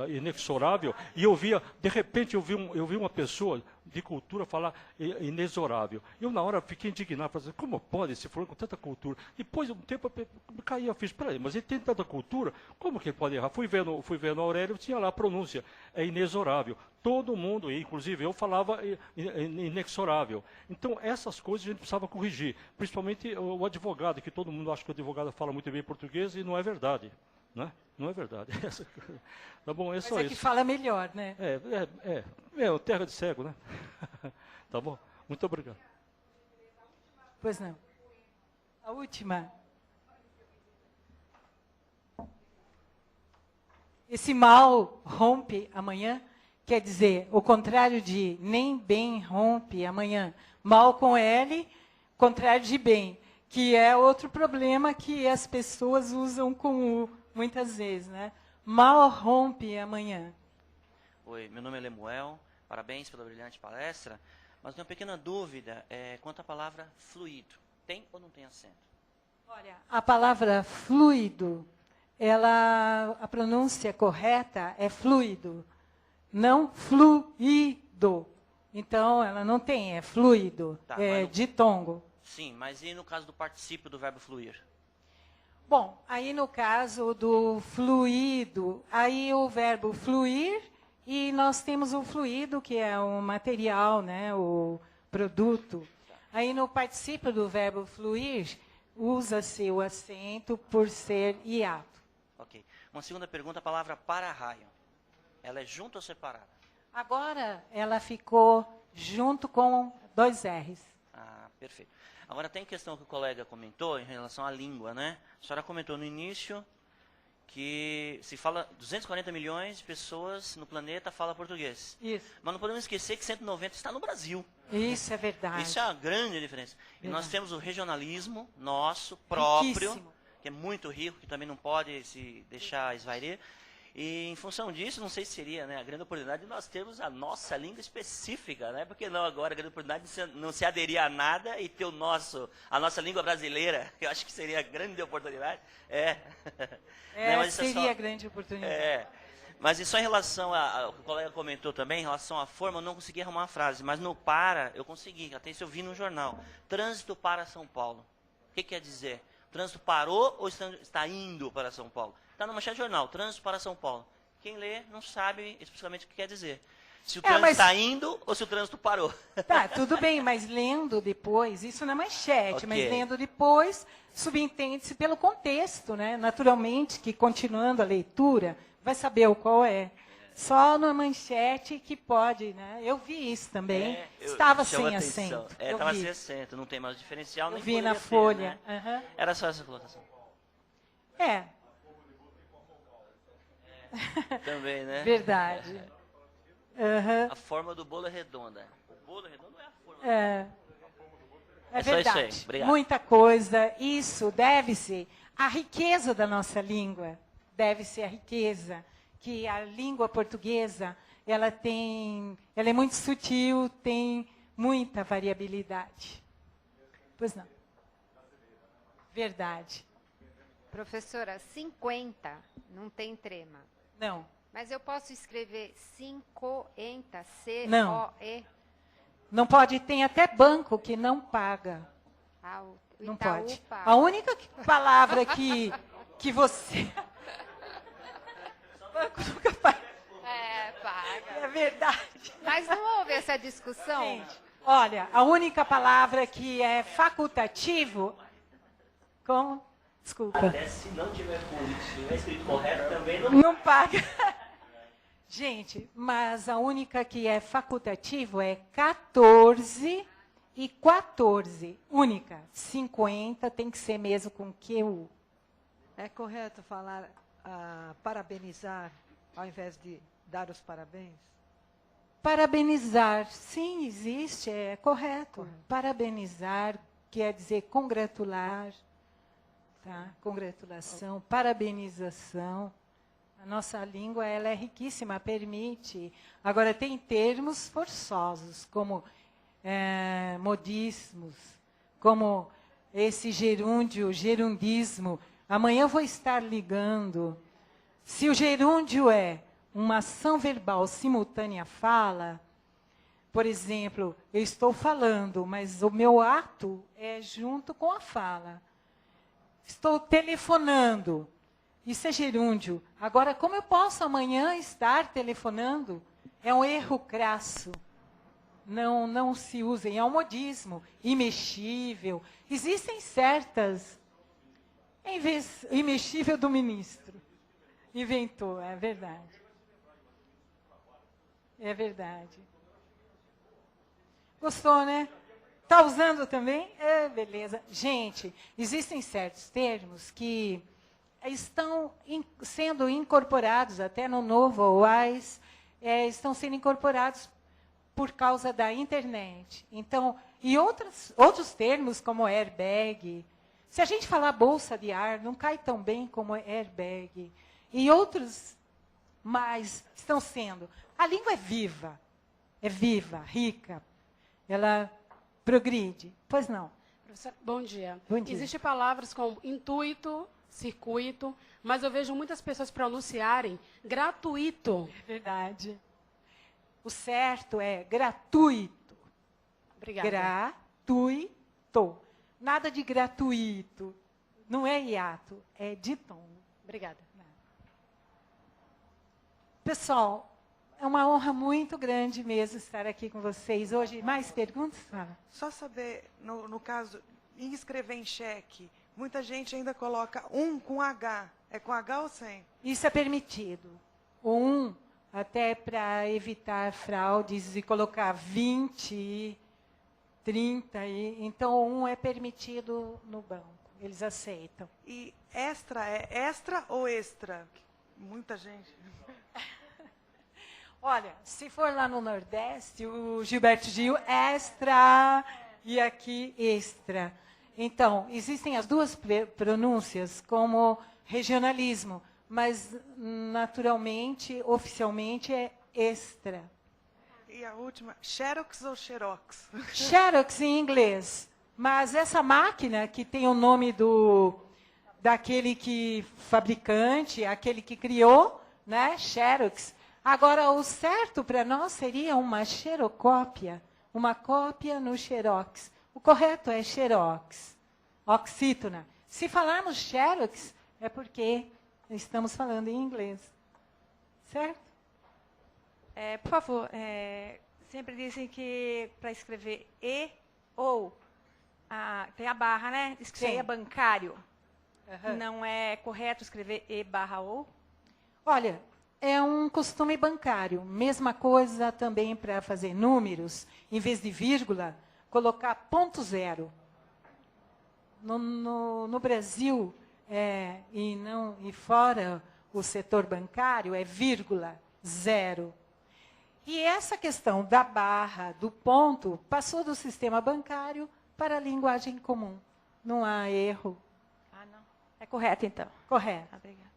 inexorável, e eu via, de repente, eu vi uma pessoa de cultura falar inexorável. Eu, na hora, fiquei indignado, falei, como pode esse fulano com tanta cultura? Depois, um tempo, caía a ficha, peraí, mas ele tem tanta cultura, como que ele pode errar? Fui vendo o Aurélio, tinha lá a pronúncia, é inexorável. Todo mundo, inclusive eu, falava inexorável. Então, essas coisas a gente precisava corrigir, principalmente o advogado, que todo mundo acha que o advogado fala muito bem português, e não é verdade. Né? Não é verdade. Tá bom, é só mas isso. Que fala melhor, né? É terra de cego, né? Tá bom? Muito obrigado. Pois não. A última. Esse mal rompe amanhã, quer dizer, o contrário de nem bem rompe amanhã. Mal com L, contrário de bem, que é outro problema que as pessoas usam com U, muitas vezes, né? Mal rompe amanhã. Oi, meu nome é Lemuel, parabéns pela brilhante palestra, mas tenho uma pequena dúvida quanto à palavra fluido. Tem ou não tem acento? Olha, a palavra fluido, a pronúncia correta é fluido, não fluido. Então, ela não tem, é fluido, Tá, ditongo. Sim, mas e no caso do particípio do verbo fluir? Bom, aí no caso do fluido, aí o verbo fluir, e nós temos o fluido, que é o material, né, o produto. Aí no particípio do verbo fluir, usa-se o acento por ser hiato. Ok. Uma segunda pergunta, a palavra para-raio. Ela é junto ou separada? Agora ela ficou junto com 2 R's. Ah, perfeito. Agora tem questão que o colega comentou em relação à língua, né? A senhora comentou no início que se fala 240 milhões de pessoas no planeta falam português. Isso. Mas não podemos esquecer que 190 está no Brasil. Isso é verdade. Isso é uma grande diferença. E Verdade. nós temos o regionalismo nosso, próprio, Riquíssimo. que é muito rico, que também não pode se deixar esvairar. E em função disso, não sei se seria, né, a grande oportunidade de nós termos a nossa língua específica, né? Porque não agora a grande oportunidade de não se aderir a nada e ter a nossa língua brasileira. Eu acho que seria a grande oportunidade. Mas isso Seria a grande oportunidade. Mas e só em relação o colega comentou também, em relação à forma, eu não consegui arrumar uma frase, mas no para, eu consegui, até isso eu vi no jornal. Trânsito para São Paulo. O que quer dizer? O trânsito parou ou está indo para São Paulo? Está na manchete do jornal, trânsito para São Paulo. Quem lê não sabe especificamente o que quer dizer. Se o trânsito está indo ou se o trânsito parou. Tá, tudo bem, mas lendo depois, isso na manchete, Ok. mas lendo depois, subentende-se pelo contexto, né? Naturalmente, que continuando a leitura, vai saber o qual é. Só na manchete que pode, né? Eu vi isso também. Estava sem acento. Estava sem acento, não tem mais diferencial. Eu Nem vi na poderia ter, folha. né? Aham. Era só essa colocação. Também, né? Verdade. Aham. A forma do bolo é redonda. O bolo redondo não é a forma. É É só isso aí. verdade. Obrigado. Muita coisa. Isso deve ser a riqueza da nossa língua. Deve ser a riqueza que a língua portuguesa ela é muito sutil, tem muita variabilidade. Pois não. Verdade. Professora, 50 não tem trema. Não. Mas eu posso escrever 50, Não. C-O-E? Não pode, tem até banco que não paga. Ah, o Não Itaú pode. paga. A única palavra que você... Banco nunca paga. Paga. É verdade. Mas não houve essa discussão? Gente, olha, a única palavra que é facultativo... Como? Desculpa. Até se não tiver escrito correto, também não. Não paga. Gente, mas a única que é facultativo é 14 e 14. Única. 50 tem que ser mesmo com QU. É correto falar parabenizar ao invés de dar os parabéns? Parabenizar, sim, existe, é correto. Parabenizar quer dizer congratular, tá? Congratulação, parabenização. A nossa língua ela é riquíssima, permite. Agora, tem termos forçosos, como modismos, como esse gerúndio, gerundismo. Amanhã eu vou estar ligando. Se o gerúndio é uma ação verbal simultânea à fala, por exemplo, eu estou falando, mas o meu ato é junto com a fala. Estou telefonando. Isso é gerúndio. Agora, como eu posso amanhã estar telefonando? É um erro crasso. Não se usem. É um modismo imexível. Existem certas... Em vez imexível do ministro. Inventou, é verdade. É verdade. Gostou, né? Está usando também? É, beleza. Gente, existem certos termos que estão sendo incorporados, até no novo OAS, estão sendo incorporados por causa da internet. Então, e outros termos, como airbag. Se a gente falar bolsa de ar, não cai tão bem como airbag. E outros mais estão sendo. A língua é viva, rica. Ela progride. Pois não. Professora, bom dia. Bom dia. Existem palavras como intuito, circuito, mas eu vejo muitas pessoas pronunciarem gratuito. É verdade. O certo é gratuito. Obrigada. Gratuito. Nada de gratuito. Não é hiato, é ditongo. Obrigada. Pessoal, é uma honra muito grande mesmo estar aqui com vocês hoje. Mais perguntas? Fala. Só saber, no caso, em escrever em cheque, muita gente ainda coloca com H. É com H ou sem? Isso é permitido. Até para evitar fraudes e colocar 20, 30. Então, é permitido no banco. eles aceitam. E extra é extra ou extra? Muita gente. Olha, se for lá no Nordeste, o Gilberto Gil, extra, e aqui, extra. Então, existem as duas pronúncias como regionalismo, mas naturalmente, oficialmente, é extra. E a última, Xerox ou Xerox? Xerox em inglês. Mas essa máquina que tem o nome daquele que fabricante, aquele que criou, né? Xerox. Agora, o certo para nós seria uma xerocópia, uma cópia no Xerox. O correto é Xerox, oxítona. Se falarmos Xerox, é porque estamos falando em inglês. Certo? Por favor, sempre dizem que para escrever E ou, tem a barra, né? Diz que isso aí Sim. é bancário. Uhum. Não é correto escrever E barra ou? Olha, é um costume bancário. Mesma coisa também para fazer números, em vez de vírgula, colocar ponto zero. No Brasil, e fora o setor bancário, é vírgula, zero. E essa questão da barra, do ponto, passou do sistema bancário para a linguagem comum. Não há erro. Ah, não. É correto, então. Correto. Obrigada.